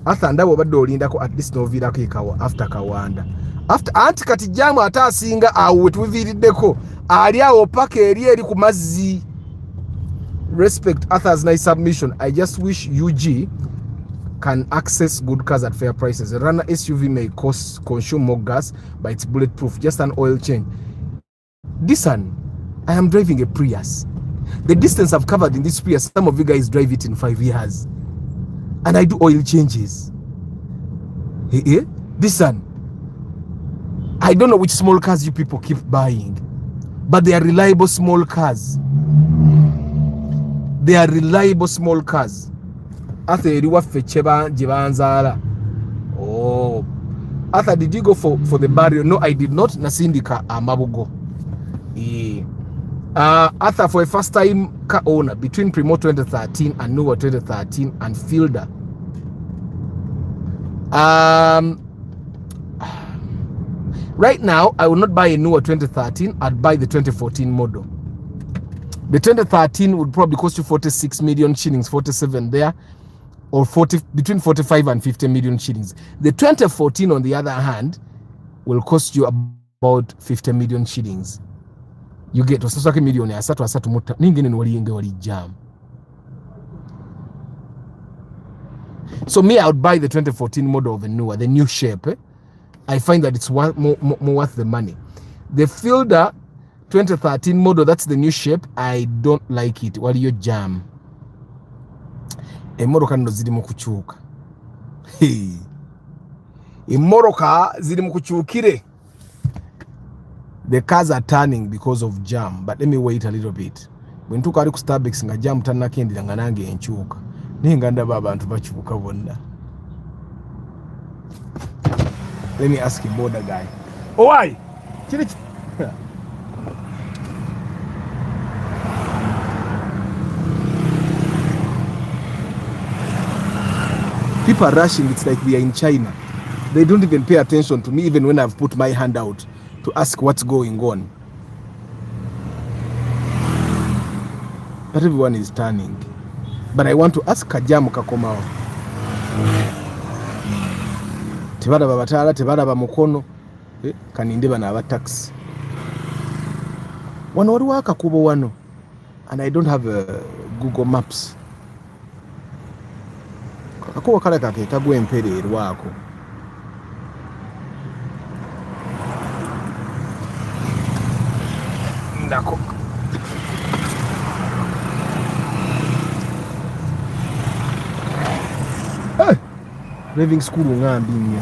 Arthur ndabo badde olindako at least novira kikawa after Kawanda. After anti kati jamu atasinga awe tuvirideko. Ali awo paka eri ku mazzi. Respect Arthur's nice submission. I just wish UG can access good cars at fair prices. A runner SUV may consume more gas, but it's bulletproof. Just an oil change. This one, I am driving a Prius. The distance I've covered in this Prius, some of you guys drive it in 5 years. And I do oil changes. This one, I don't know which small cars you people keep buying, but they are reliable small cars. They are reliable small cars. Oh, Arthur, did you go for the burial? No, I did not. Nasindika Mabugo. Arthur, for a first time car owner between Primo 2013 and Noah 2013 and Fielder. Right now, I will not buy a Noah 2013. I'd buy the 2014 model. The 2013 would probably cost you 46 million shillings, 47 there, or between 45 and 50 million shillings. The 2014, on the other hand, will cost you about 50 million shillings. You get to a million. So me, I would buy the 2014 model of the Noah, the new shape. I find that it's more worth the money. The Fielder 2013 model, that's the new shape. I don't like it. What do you jam? Imoroka ndo ziri mukuchuka. Imoroka ziri mukuchukire. The cars are turning because of jam, but let me wait a little bit. When took ari ku Starbucks nga jam tanakendira nga nange enchuka. Ninga ndaba abantu bachuka bonna. Let me ask you, border guy. Oh, why? People are rushing. It's like we are in China. They don't even pay attention to me, even when I've put my hand out to ask what's going on. But everyone is turning. But I want to ask Kajamu Kakomao. Tebara babatala, tebara bamukono, kaninde bana aba taxi. Wano wali waka kubo wano, and I don't have Google Maps. Kakuwa kale kake kagwe mpere wako. Ndako. Driving school ngambi nnyo.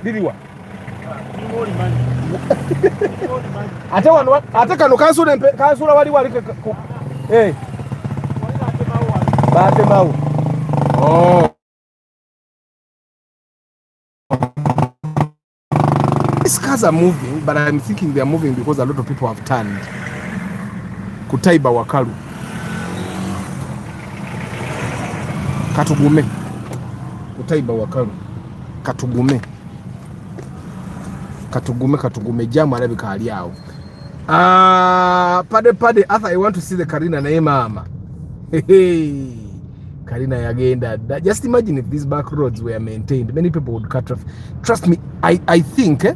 Diliwa. Ate kano kansula wali hey. Batemau. Oh. These cars are moving, but I'm thinking they are moving because a lot of people have turned. Kutaiba Wakalu. Katugume. Kutaiba Wakalu. Katugume. Katugume. Jamu arabika hali yao. Pade. Arthur, I want to see the Karina na mama. Hey. Karina Yagenda. Just imagine if these back roads were maintained. Many people would cut off. Trust me, I think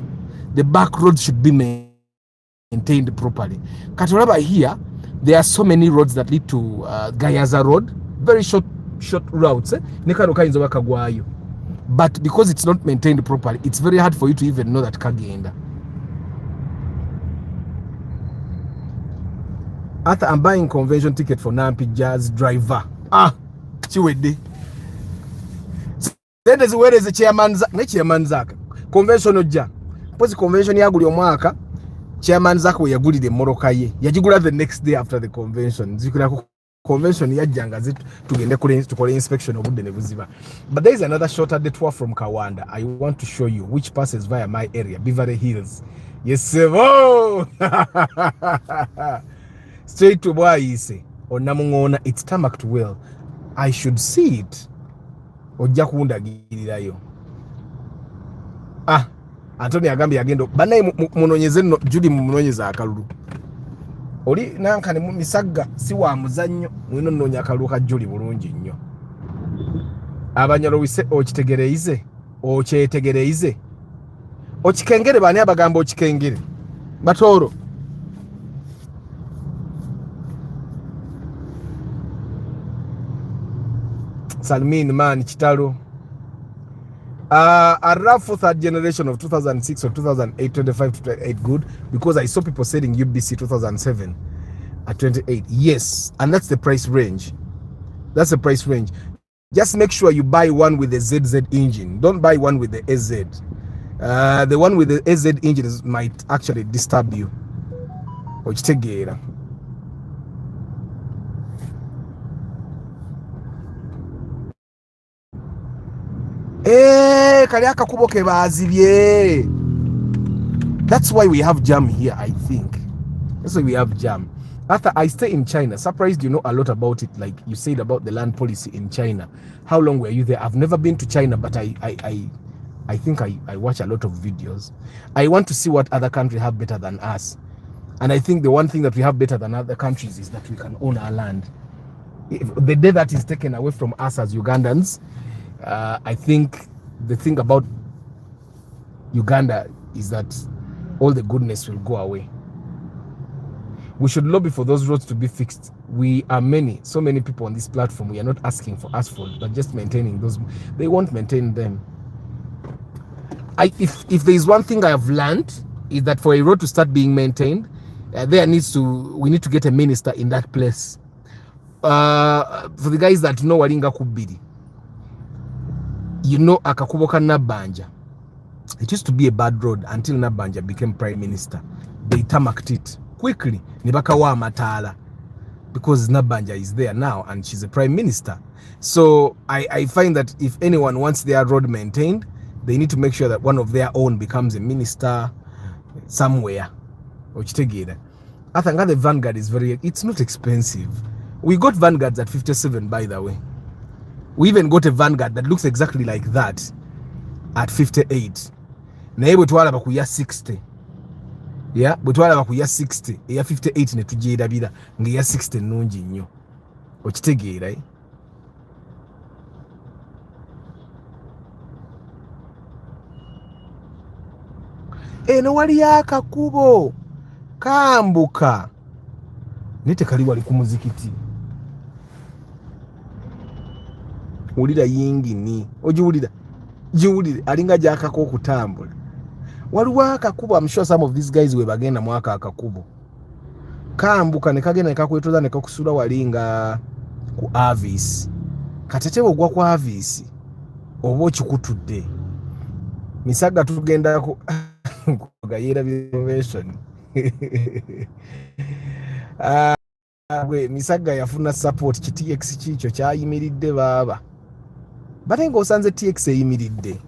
the back roads should be maintained properly. Katoraba here, there are so many roads that lead to Gayaza Road. Very short routes. But because it's not maintained properly, it's very hard for you to even know that Kagenda. After I'm buying convention ticket for Nampi Jazz driver. Chiwede. Where is the chairman Zaka? Convention oja. Pozi convention yaguli omwaka. Chairman Zaka we yaguli de Morokaye. Yajigula the next day after the convention. Zikula convention yajanga zitu tugende kule inspection obude nebuziba. But there is another shorter detour from Kawanda. I want to show you which passes via my area, Beverly Hills. Yes, sir. Oh! Straight to Boise or Namungona, it's tarmacked well. I should see it. Ojja kundagirirayo. Anthony agambi agendo. Banaye munonyeze no Judy munonyeza akalulu. Oli nanka ne mumisaga si wa muzannyo mwino nnonya akalulu ka Judy bulungi nnyo. Abanyalo wise okitegereize. okikengere bani abagamba okikengere Batoro Salmin man Chitalo a rough third generation of 2006 or 2008 25 to 28 good because I saw people selling UBC 2007 at 28. Yes, and that's the price range. That's the price range. Just make sure you buy one with the ZZ engine. Don't buy one with the AZ. The one with the AZ engine might actually disturb you. Okitegeera. Kali akakubo ke bazibye. That's why we have jam here, I think. That's why we have jam. After I stay in China, surprised you know a lot about it, like you said about the land policy in China. How long were you there? I've never been to China, but I think I watch a lot of videos. I want to see what other countries have better than us. And I think the one thing that we have better than other countries is that we can own our land. If the day that is taken away from us as Ugandans, I think the thing about Uganda is that all the goodness will go away. We should lobby for those roads to be fixed. We are so many people on this platform. We are not asking for asphalt, but just maintaining those. They won't maintain them. If there is one thing I have learned, is that for a road to start being maintained, we need to get a minister in that place. For the guys that know Walinga Kubiri, you know Akakuboka Nabanja. It used to be a bad road until Nabanja became prime minister. They tarmacked it quickly. Nibakawa Matala, because Nabanja is there now and she's a prime minister. So I find that if anyone wants their road maintained, they need to make sure that one of their own becomes a minister somewhere. I think the Vanguard is it's not expensive. We got Vanguards at 57, by the way. We even got a Vanguard that looks exactly like that at 58. Na ebo twala bakuya 60. Yeah, but twala bakuya 60. Ya 58 ne tujeerabira nga ya 60 nungi nnyo. Okitegeera eh? Eno wali akakubo kambuka nite kali wali ku muzikiti. Ulira yingini ojiwulira jiwulire alinga jakako okutambula waliwo akakubo. I'm sure some of these guys we bagenda mwaka akakubo kambuka ne kagenda ne kakwetoza ne kakusula walinga ku Avis katetebo ogwa ku Avis obo kikutudde misaga tugenda ku gayera innovation we misaga yafuna support ki TX kicho kyayimiridde baba bate ng'osanze TX eyimiridde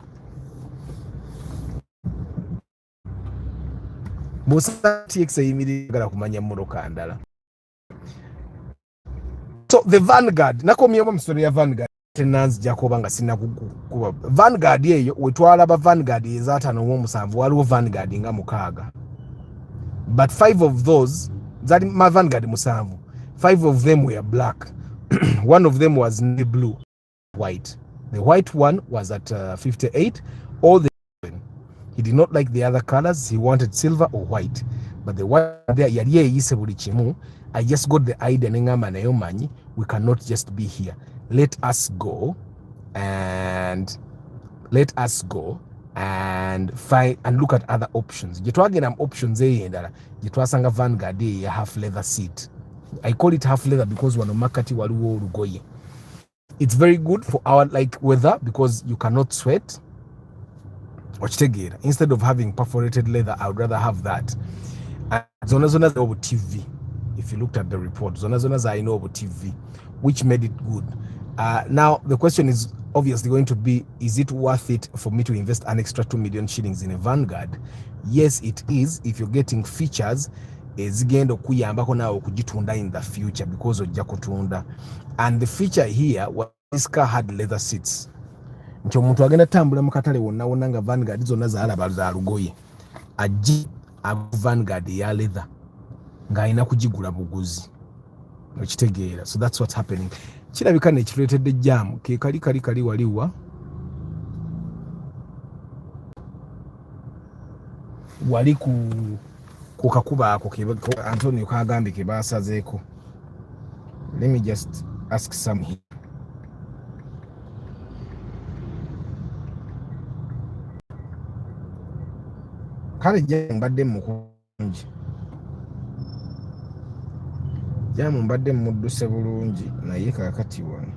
bw'osanze TX eyimiridde gala kumanya mmotoka ndala. So the Vanguard nakomyemu omusolo ya Vanguard tenanzi jakoba nga sina kuba Vanguard eyo wetwala ba Vanguard ezatano mu 7 waliwo Vanguard nga 6 but 5 of those zali ma Vanguard 7 5 of them were black. One of them was blue white. The white one was at 58. All the he did not like the other colors. He wanted silver or white. But the white there yise buli kimu. I just got the idea nengamba nayo manyi we cannot just be here. Let us go and find and look at other options. Jetwagena options eyendala jetwasanga Vanguard ya half leather seat. I call it half leather because wano makati waliwo olugoye. It's very good for our like weather because you cannot sweat. Instead of having perforated leather, I would rather have that. Zona over TV. If you looked at the report, Zona I know over TV, which made it good. Now the question is obviously going to be: is it worth it for me to invest an extra 2 million shillings in a Vanguard? Yes, it is. If you're getting features, ezigenda okuyambako nawe okugitunda in the future because ojja kutunda. And the feature here was this car had leather seats. Nti omuntu agenda tambula mu katale wonna wonna nga Vanguard zonna zaalaba za lugoye ajji Vanguard ya leather nga alina kugigula buguzi okitegeera. So that's what's happening. Kirabika ne kireetedde jam ke kali waliwa wali ku kakuba ako Antonio kagambye ke basazeeko. Let me just ask some here. Kale mbadde mukungi. Jamu mbadde mudduse bulungi naye kaakati wano.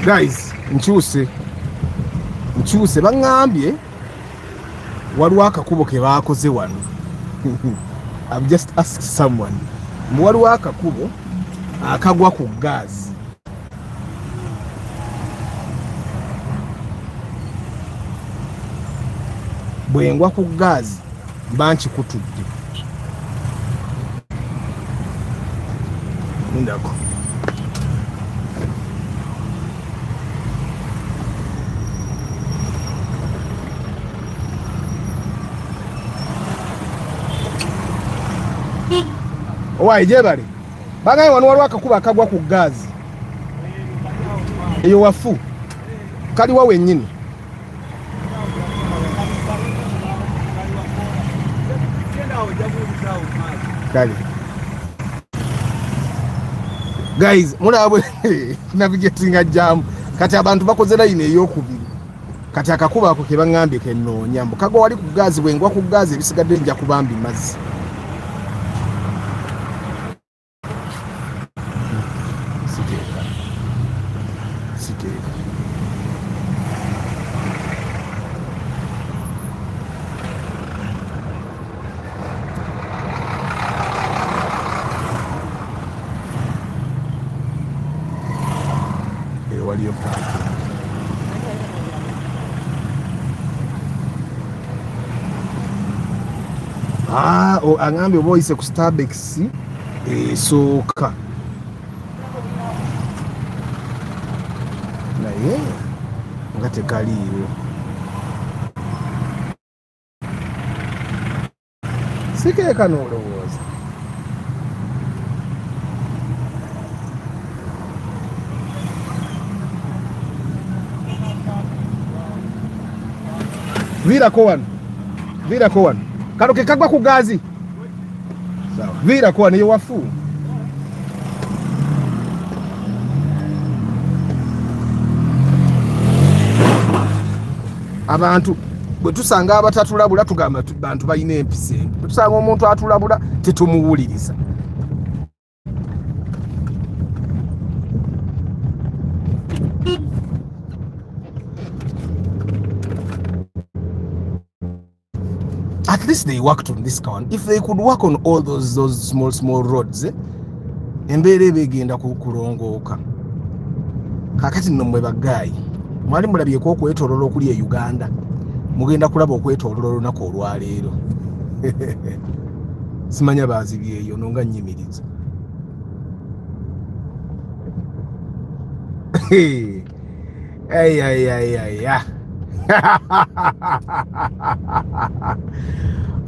Guys, nkyuse baŋŋambye waliwo akakubo ke baakoze wano. I've just asked someone. Waliwo akakubo akagwa ku gaazi. Bwe ngwa ku gaazi mba nkikutudde. Ndako. Owaye gyebali bagaye wano waliwo akakuba akagwa ku gaazi eyo wafu kaliwa wennyini. Kali guys mulabwe navigatinga jamu kati abantu bakoze layini ey'okubiri kati akakuba ako ke baŋŋambye kennoonya mbu kagwa wali ku gaazi bwe ngwa ku gaazi ebisigadde nja kubambi mazzi. Waliyo aŋambye oba oyise ku Starbucks esooka naye nga tekaliiwo. Sikeeka n'olowooza. Viirako wano kano ke kagwa ku gaazi. sawa vira kwa niyo wafu abantu bwe tusanga abatatulabula tugamba bantu balina empisa bwe tusanga omuntu atulabula tetumuwuliriza at least they worked on this one. If they could work on all those small roads, embeera begenda kulongooka. Kakati nno mwe bagayi mwali mulabyeko okwetoloola okuli e Uganda mugenda kulaba okwetoloola olunaku olwaleero simanya baazibyeyo nonga nnyimiriza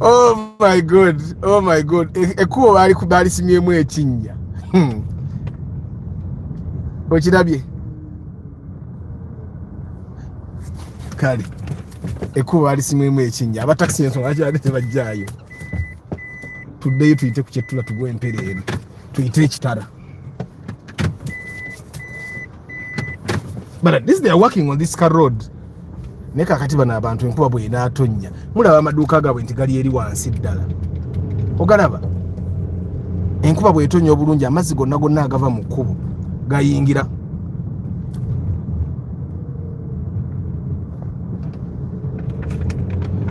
oh my god ekkubo baalisimyemu ekinnya okirabye kale ekkubo baalisimyemu ekinnya abatakisi ensonga lwaki tebajjaayo tuddeyo tuyite ku kyettula tugwe empereero tuyite ekitala but at least they are working on this car road ne kakati bano abantu enkuba bw'enaatonnya mulaba amaduuka gaabwe nti gali eri wansi ddala ogalaba enkuba bw'etonnya obulungi amazzi gonna agava mu kkubo gayingira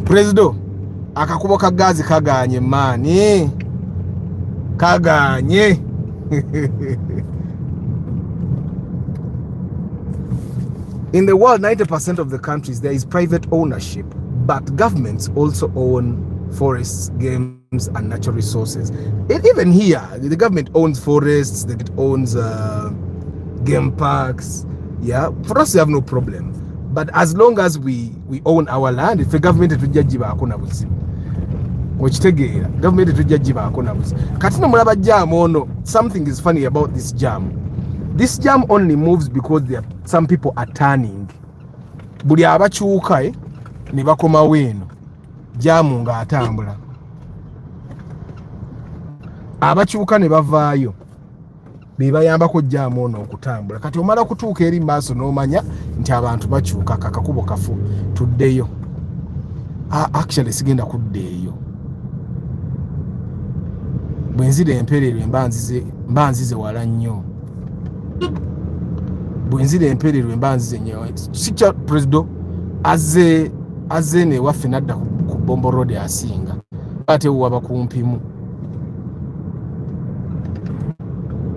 President akakubo ka gaazi kaganye maani kaganye In the world, 90% of the countries, there is private ownership, but governments also own forests, games, and natural resources. Even here, the government owns forests, it owns game parks. Yeah, for us, we have no problem. But as long as we own our land, if the government is judge bakona buzi. Ochitegeera, government is judge bakona buzi. Katina mulaba jam ono, something is funny about this jam. This jam only moves because some people are turning. Buli abakyuka ne bakoma weeno. Jamu nga atambula. Abakyuka ne bavaayo. Bebayambako jamu ono okutambula. Kati omala kutuuka eri maaso n'omanya nti abantu bakyuka kakakubo kafu tuddeyo. Actually sigenda kuddeeyo. Bwenzire empereerwe mbanzize wala nnyo. Bwenzire empereerwe mbanzize nnyo. Sicha President azze ne waffe nadda ku Bombo Road asinga. Ate waba kumpimu.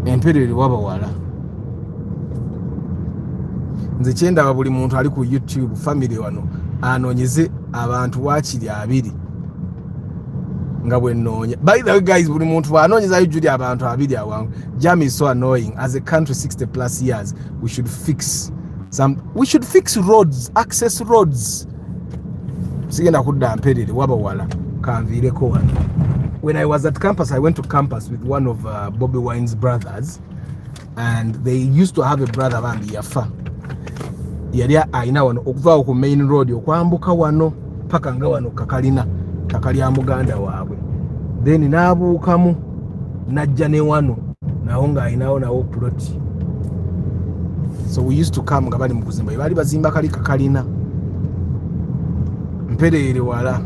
Empereerwe waba wala. Nze kyendaba buli muntu ali ku YouTube family wano anoonyeze abantu waakiri abiri nga bwe nnoonya. By the way guys, buli muntu bw'anoonyezayo juli abantu abiri awangu. Jam is so annoying. As a country 60 plus years, we should fix roads, access roads. Sigenda kudda mpereere waba wala kanviireko wano. When I was at campus, I went to campus with one of Bobby Wine's brothers, and they used to have a brother bambi yafa. Yali ayina wano okuva ku main road okwambuka wano paka nga wano kakalya muganda waabwe. Then naabuukamu najja ne wano nawo nga ayinawo nawo ploti. So we used to come nga bali mu kuzimba. Bali bazimba kakalina mpereere wala.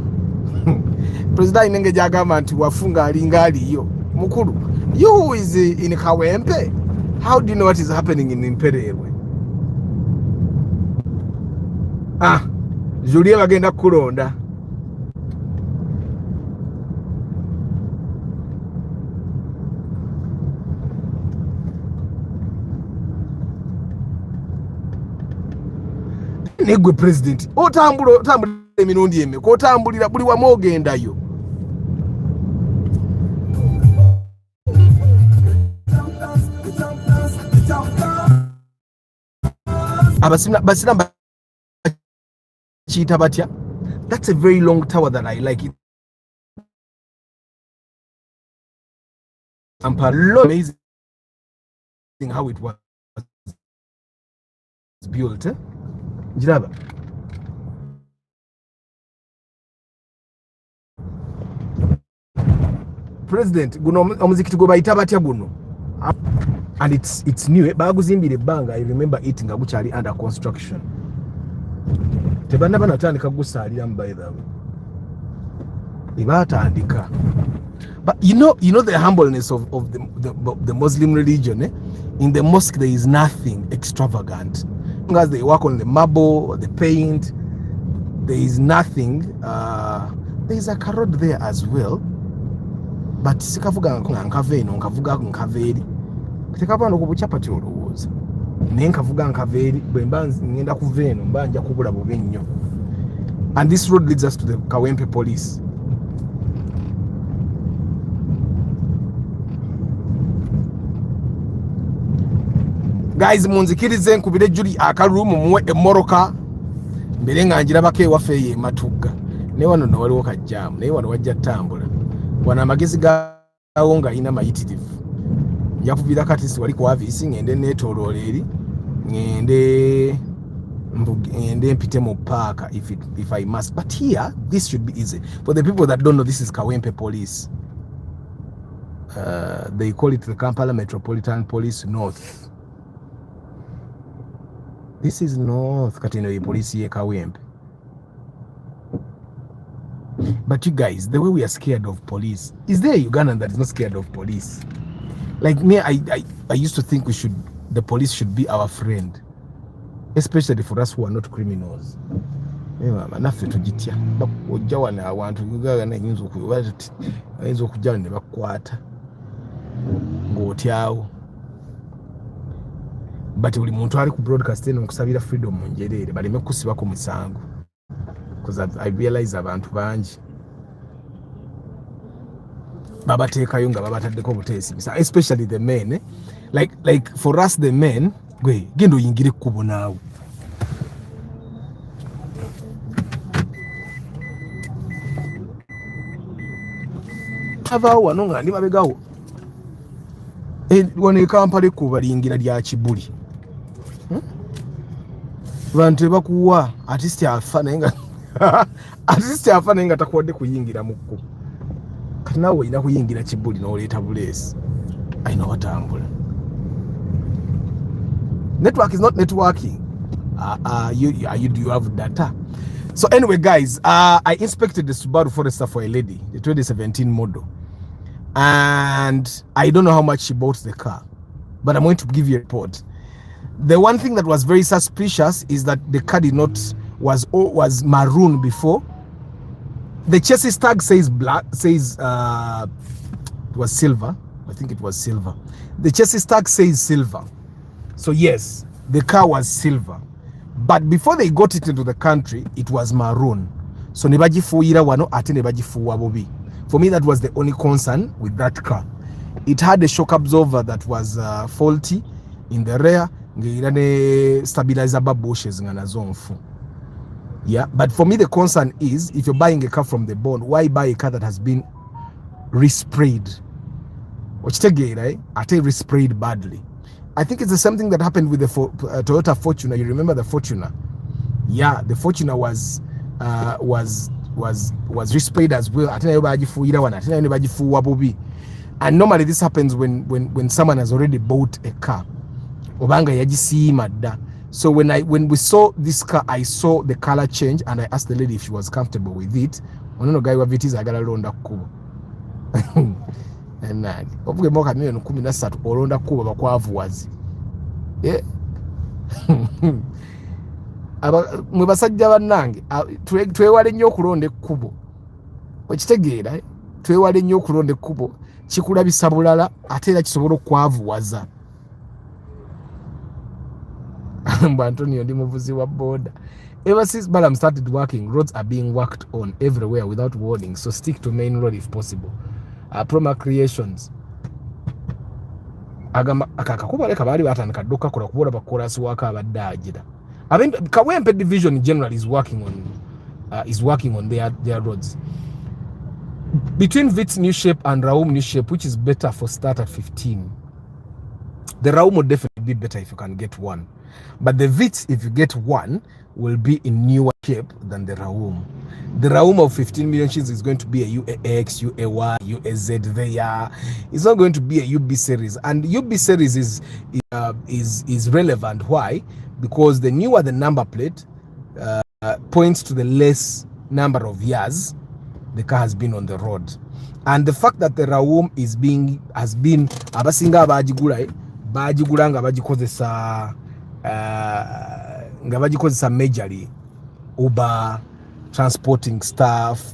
President inenge jagamba nti wafunga alinga aliyo mukulu. You who is in Kawempe, how do you know what is happening in Impererwe? Julie bagenda kulonda. Negwe president otambula emirundi eme ko tambulira buli wamu ogendayo. Abasina chita batya. That's a very long tower that I like it. Amazing how it was built. Jiraba. president guno omuzikiti gwe bayita batya guno, and it's new. Baguzimbira ebbanga, I remember it nga gukyali under construction. Tebannaba natandika gusaaliramu by the way. Ibatandika. But you know the humbleness of the Muslim religion. In the mosque there is nothing extravagant. As they work on the marble, the paint, there is nothing. There is a carrot there as well. But sikavuga nkaveno nkavuga nkaveri. Tekapano ku buchapati olowooza. Naye nkavuga nkaveri bwe mbanzi ngenda kuveno mbanja kubula bubi nnyo. And this road leads us to the Kawempe police. Guys, munzikirize nkubire Juli akarumu muwe emoroka mbere nga njirabako ewaffe ye Matugga. Ne wano no waliwo kajjamu, naye wano wajja tambula. Wana amagezi gawo nga ina mayitirivu. Yakubira kati si wali kwa visi ngende netolole eri ngende mpite mu park if I must. But here this should be easy. For the people that don't know, this is Kawempe police. They call it the Kampala Metropolitan Police North. This is North Katino police ye Kawempe. But you guys, the way we are scared of police, is there a Ugandan that is not scared of police? Like me, I used to think the police should be our friend, especially for us who are not criminals. Naffe tugitya ojja wana abantu gagana yinza okujja ne bakwata ng'otyawo. But buli muntu ali ku broadcast eno nkusabira freedom munjerere baleme kusibako musango, because I realize abantu bangi babateekayo nga babataddeko buteesi, especially the men, like for us the men, gwe genda oyingire kkubo naawe. Tavaawo wano nga ndi mabegawo wano Kampala ekkubo balingira lya Kibuli. Bantu tebakuwa artist afa naye nga takuwadde kuyingira mu kkubo. Kati naawe olina kuyingira Kibuli n'oleeta buleesi ayina watambula. Network is not networking. You have data. So anyway guys, I inspected the Subaru Forester for a lady, the 2017 model, and I don't know how much she bought the car, but I'm going to give you a report. The one thing that was very suspicious is that the car was maroon before. The chassis tag says black, says it was silver. I think it was silver. The chassis tag says silver. So yes, the car was silver. But before they got it into the country, it was maroon. So nebagifuuyira wano ate nebagifuuwa bubi. For me, that was the only concern with that car. It had a shock absorber that was faulty in the rear. Ngeira ne stabilizer bushes nga nazo nfu. Yeah, but for me the concern is, if you're buying a car from the bond, why buy a car that has been resprayed? Okitegera, ate resprayed badly. I think it's the same thing that happened with the Toyota Fortuner. You remember the Fortuner? Yeah, the Fortuner was resprayed as well. And normally this happens when someone has already bought a car. So when we saw this car, I saw the color change and I asked the lady if she was comfortable with it. Ono guy wa vitis agala londa kubo. Nani ovuge moka milioni 13 olonda kuba bakwavuwazi. Mwe basajja bannange twewale nnyo okulonda ekkubo. Okitegeera twewale nnyo okulonda ekkubo, kikulabisa bulala ate era kisobola okwavuwaza. Antonio ndi muvuzi wa boda. Ever since Balam started working, roads are being worked on everywhere without warning, so stick to main road if possible. Proma Creations agamba akakubaleka bali batandika dduka kola kubola bakolasi waka abadde agira. I mean, Kawempe division in general is working on their roads. Between Vit's new shape and Raum new shape, which is better for start at 15? The Raum would definitely be better if you can get one. But the Vitz, if you get one, will be in newer shape than the Raum. The Raum of 15 million shillings is going to be a UAX, UAY, UAZ there. It's not going to be a UB series. And UB series is relevant. Why? Because the newer the number plate points to the less number of years the car has been on the road. And the fact that the Raum has been abasinga bagigula nga bagikozesa majorly Uber, transporting staff,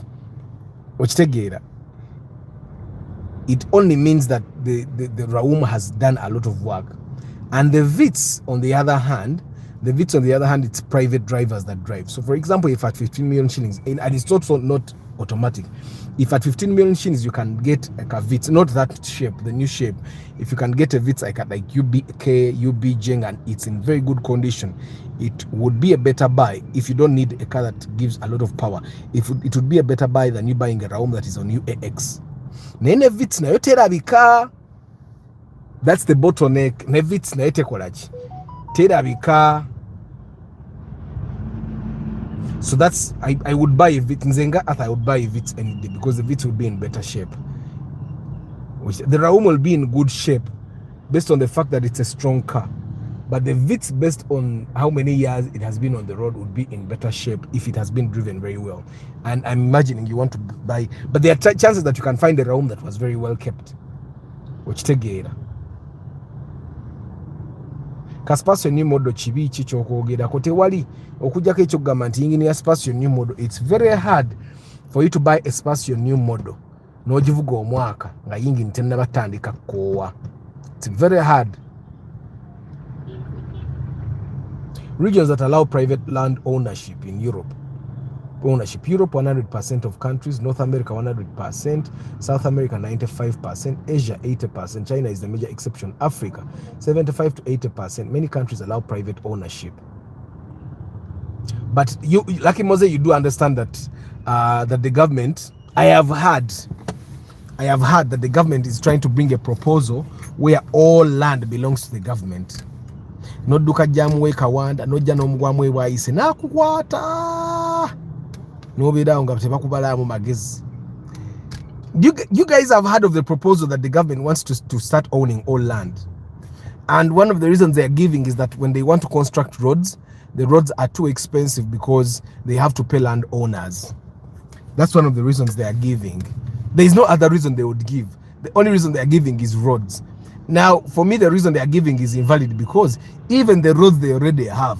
okitegeera. It only means that the Raum has done a lot of work. And the Vitz, on the other hand, it's private drivers that drive. So for example, if at 15 million shillings, and it's also not automatic, if at 15 million shillings you can get like a Vitz, not that shape, the new shape, if you can get a Vitz like UBK, UBJ, and it's in very good condition, it would be a better buy. If you don't need a car that gives a lot of power, it would be a better buy than you buying a Raum that is on UAX. Nene Vitz na yote terabika. That's the bottleneck. Ne Vitz na yote kolachi terabika. So that's, I would buy a Vitz. Nzenga at I would buy a Vitz any day because the Vitz will be in better shape. The Raum will be in good shape based on the fact that it's a strong car. But the Vitz, based on how many years it has been on the road, would be in better shape if it has been driven very well. And I'm imagining you want to buy, but there are chances that you can find a Raum that was very well kept. Which tegeera. Kaspaso new model chibi chicho kwogera kote wali okujjako ekyo kugamba nti yingini ya Spacio new model. It's very hard for you to buy a Spacio new model n'ogivuga omwaka nga yingini tennabatandika koowa. It's very hard. Regions that allow private land ownership in Europe. Europe 100% of countries, North America 100%, South America 95%, Asia 80%, China is the major exception, Africa 75 to 80%. Many countries allow private ownership. But you, Lucky Mose, you do understand that that the government, I have heard that the government is trying to bring a proposal where all land belongs to the government. No duka jamwe kawanda, no jano mgwamwe wa ise na kukwata. No bida unga tebakubala mu magezi. You guys have heard of the proposal that the government wants to start owning all land. And one of the reasons they are giving is that when they want to construct roads, the roads are too expensive because they have to pay land owners. That's one of the reasons they are giving. There is no other reason they would give. The only reason they are giving is roads. Now, for me, the reason they are giving is invalid because even the roads they already have,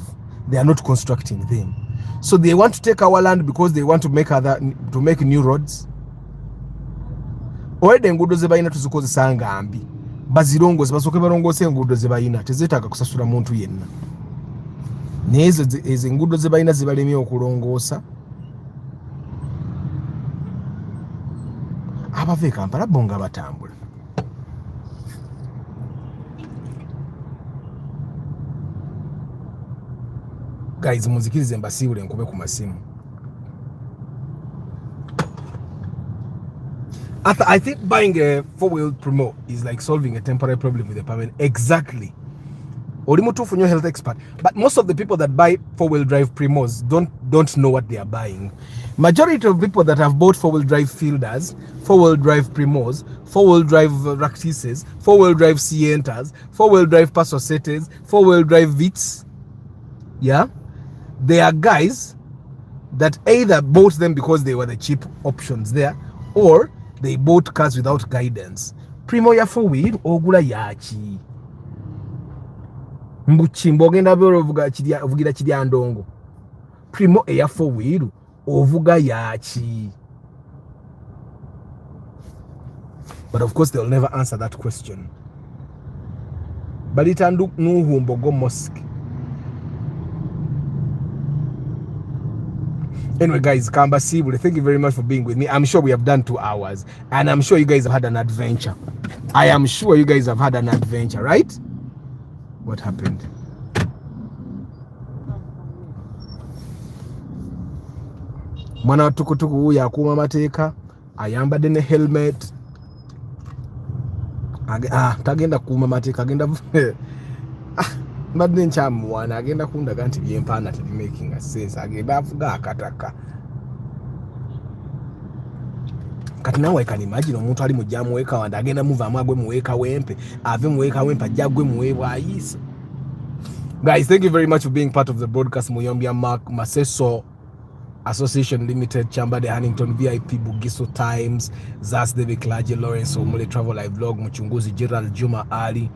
they are not constructing them. So they want to take our land because they want to make new roads. Oede engudo ze bayina tuzikozesa ngambi. Bazirongoze basoke barongose engudo ze bayina tezetaka kusasula muntu yenna. Nezo engudo ze bayina zibalemye okulongosa. Abave Kampala bonga batambula. Guys, muzikirize mbasiule nkube ku masimu. I think buying a four-wheel Primo is like solving a temporary problem with a permanent. Exactly. Orimutu for your health expert. But most of the people that buy four-wheel drive Primos don't know what they are buying. Majority of people that have bought four-wheel drive Fielders, four-wheel drive Primos, four-wheel drive Raktises, four-wheel drive Sientas, four-wheel drive Passosetes, four-wheel drive Vitz, yeah, they are guys that either bought them because they were the cheap options there, or they bought cars without guidance. Primo ya four-wheel ogula yachi. Mbuchimbo genda bero ovugira kirya ndongo. Primo eya four-wheel ovuga yachi. But of course they'll never answer that question. Balitandu nuhumbogo mosque. Anyway, guys, Kamba Sibule, thank you very much for being with me. I'm sure we have done 2 hours, and I'm sure you guys have had an adventure. I am sure you guys have had an adventure, right? What happened? Mwana tukutuku ya kuma mateka, ayambadde ne helmet. Tagenda kuma mateka, agenda mbadde nkyamuwaana agenda kundaga nti byempaana tebimaking a sense agenda avuga akataka kati nawe I can imagine omuntu ali mujja muweeka wanda agenda muvaamu agwe muweeka wempe ave muweeka wempe ajja gwe muweebwa ayise. Guys, thank you very much for being part of the broadcast. Muyombya Mark Maseso Association Limited, Chamba de Hannington, VIP Bugiso Times, Zas David Klaje, Lawrence Omule Travel Live Vlog, Mchunguzi Gerald Juma Ali,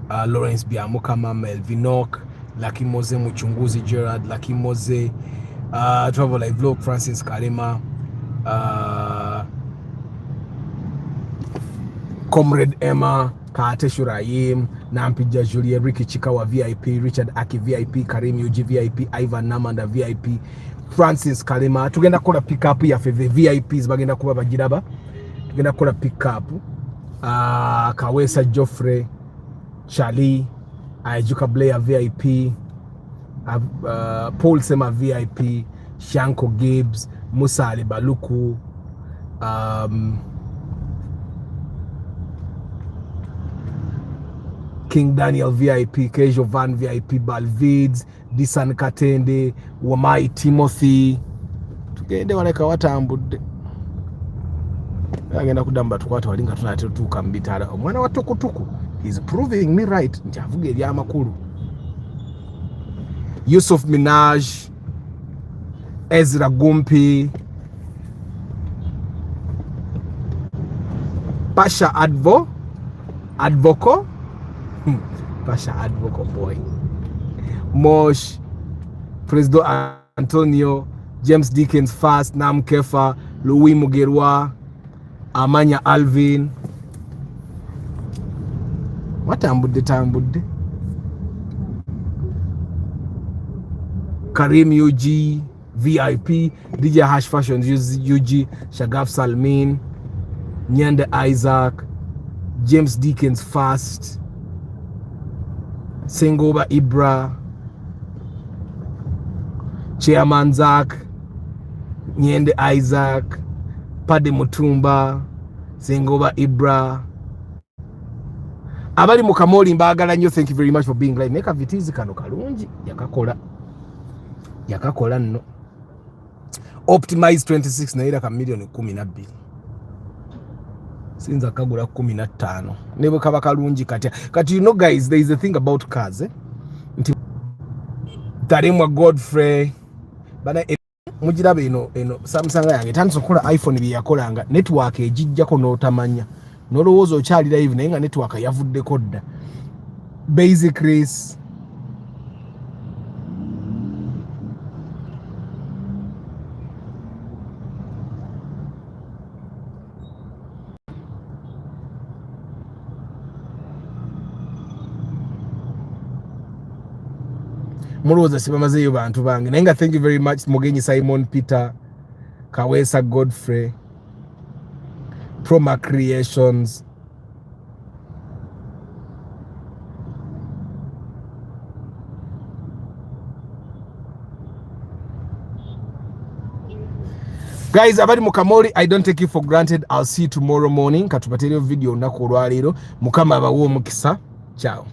Lawrence Biamukama, Melvinok, Lucky Moze Mchunguzi Gerald, Lucky Moze, Travel Live Vlog, Francis Kalima, Comrade Emma, Kate Shurayim, Nampija Julia, Ricky Chikawa VIP, Richard Aki VIP, Karim Yuji VIP, Ivan Namanda VIP, Francis Kalima. Tugenda kola pick up ya feve VIPs bagenda kuba bagiraba. Tugenda kola pick up Kawesa Joffrey, Charlie, Ajuka Blair VIP, Paul Sema VIP, Shanko Gibbs, Musa Ali Baluku, King Daniel VIP, Kejo Van VIP, Balvids, Disan Katende, Wamai Timothy. Tugende waleka watambudde. Agenda kudamba tukwata walinga tunatero tukambitala. Omwana wa tukutuku. He's proving me right. Nti avuga eri amakulu. Yusuf Minaj, Ezra Gumpi, Pasha Advoko. Pasha Advoko boy. Mosh, President Antonio, James Dickens Fast, Nam Kefa, Louis Mugerwa, Amanya Alvin. What tambudde? Karim UG, VIP, DJ Hash Fashion UG, Shagaf Salmin, Nyande Isaac, James Dickens Fast, Sengoba Ibra, Chairman Zach, Nyende Isaac, Pade Mutumba, Sengoba Ibra. Abali mukamoli mbagala nnyo, thank you very much for being live. Neka vitizi kano kalungi yakakola nno. Optimize 26 naira ka million 12. Sinza kagula 15. Nebo kaba kalungi kati you know guys, there is a thing about cars nti Tarimwa Godfrey bana mujirabe eno Samsung yange tanso kola iPhone bi yakolanga network ejijjako notamanya nolowozo chali live naye nga network yavudde kodda basic race Muloza sibamazeyo bantu bange naye nga thank you very much Mugenyi Simon Peter Kawesa Godfrey Proma Creations guys abali mukamoli I don't take you for granted. I'll see you tomorrow morning katupateyo video ndako olwaliro mukama abawo omukisa ciao.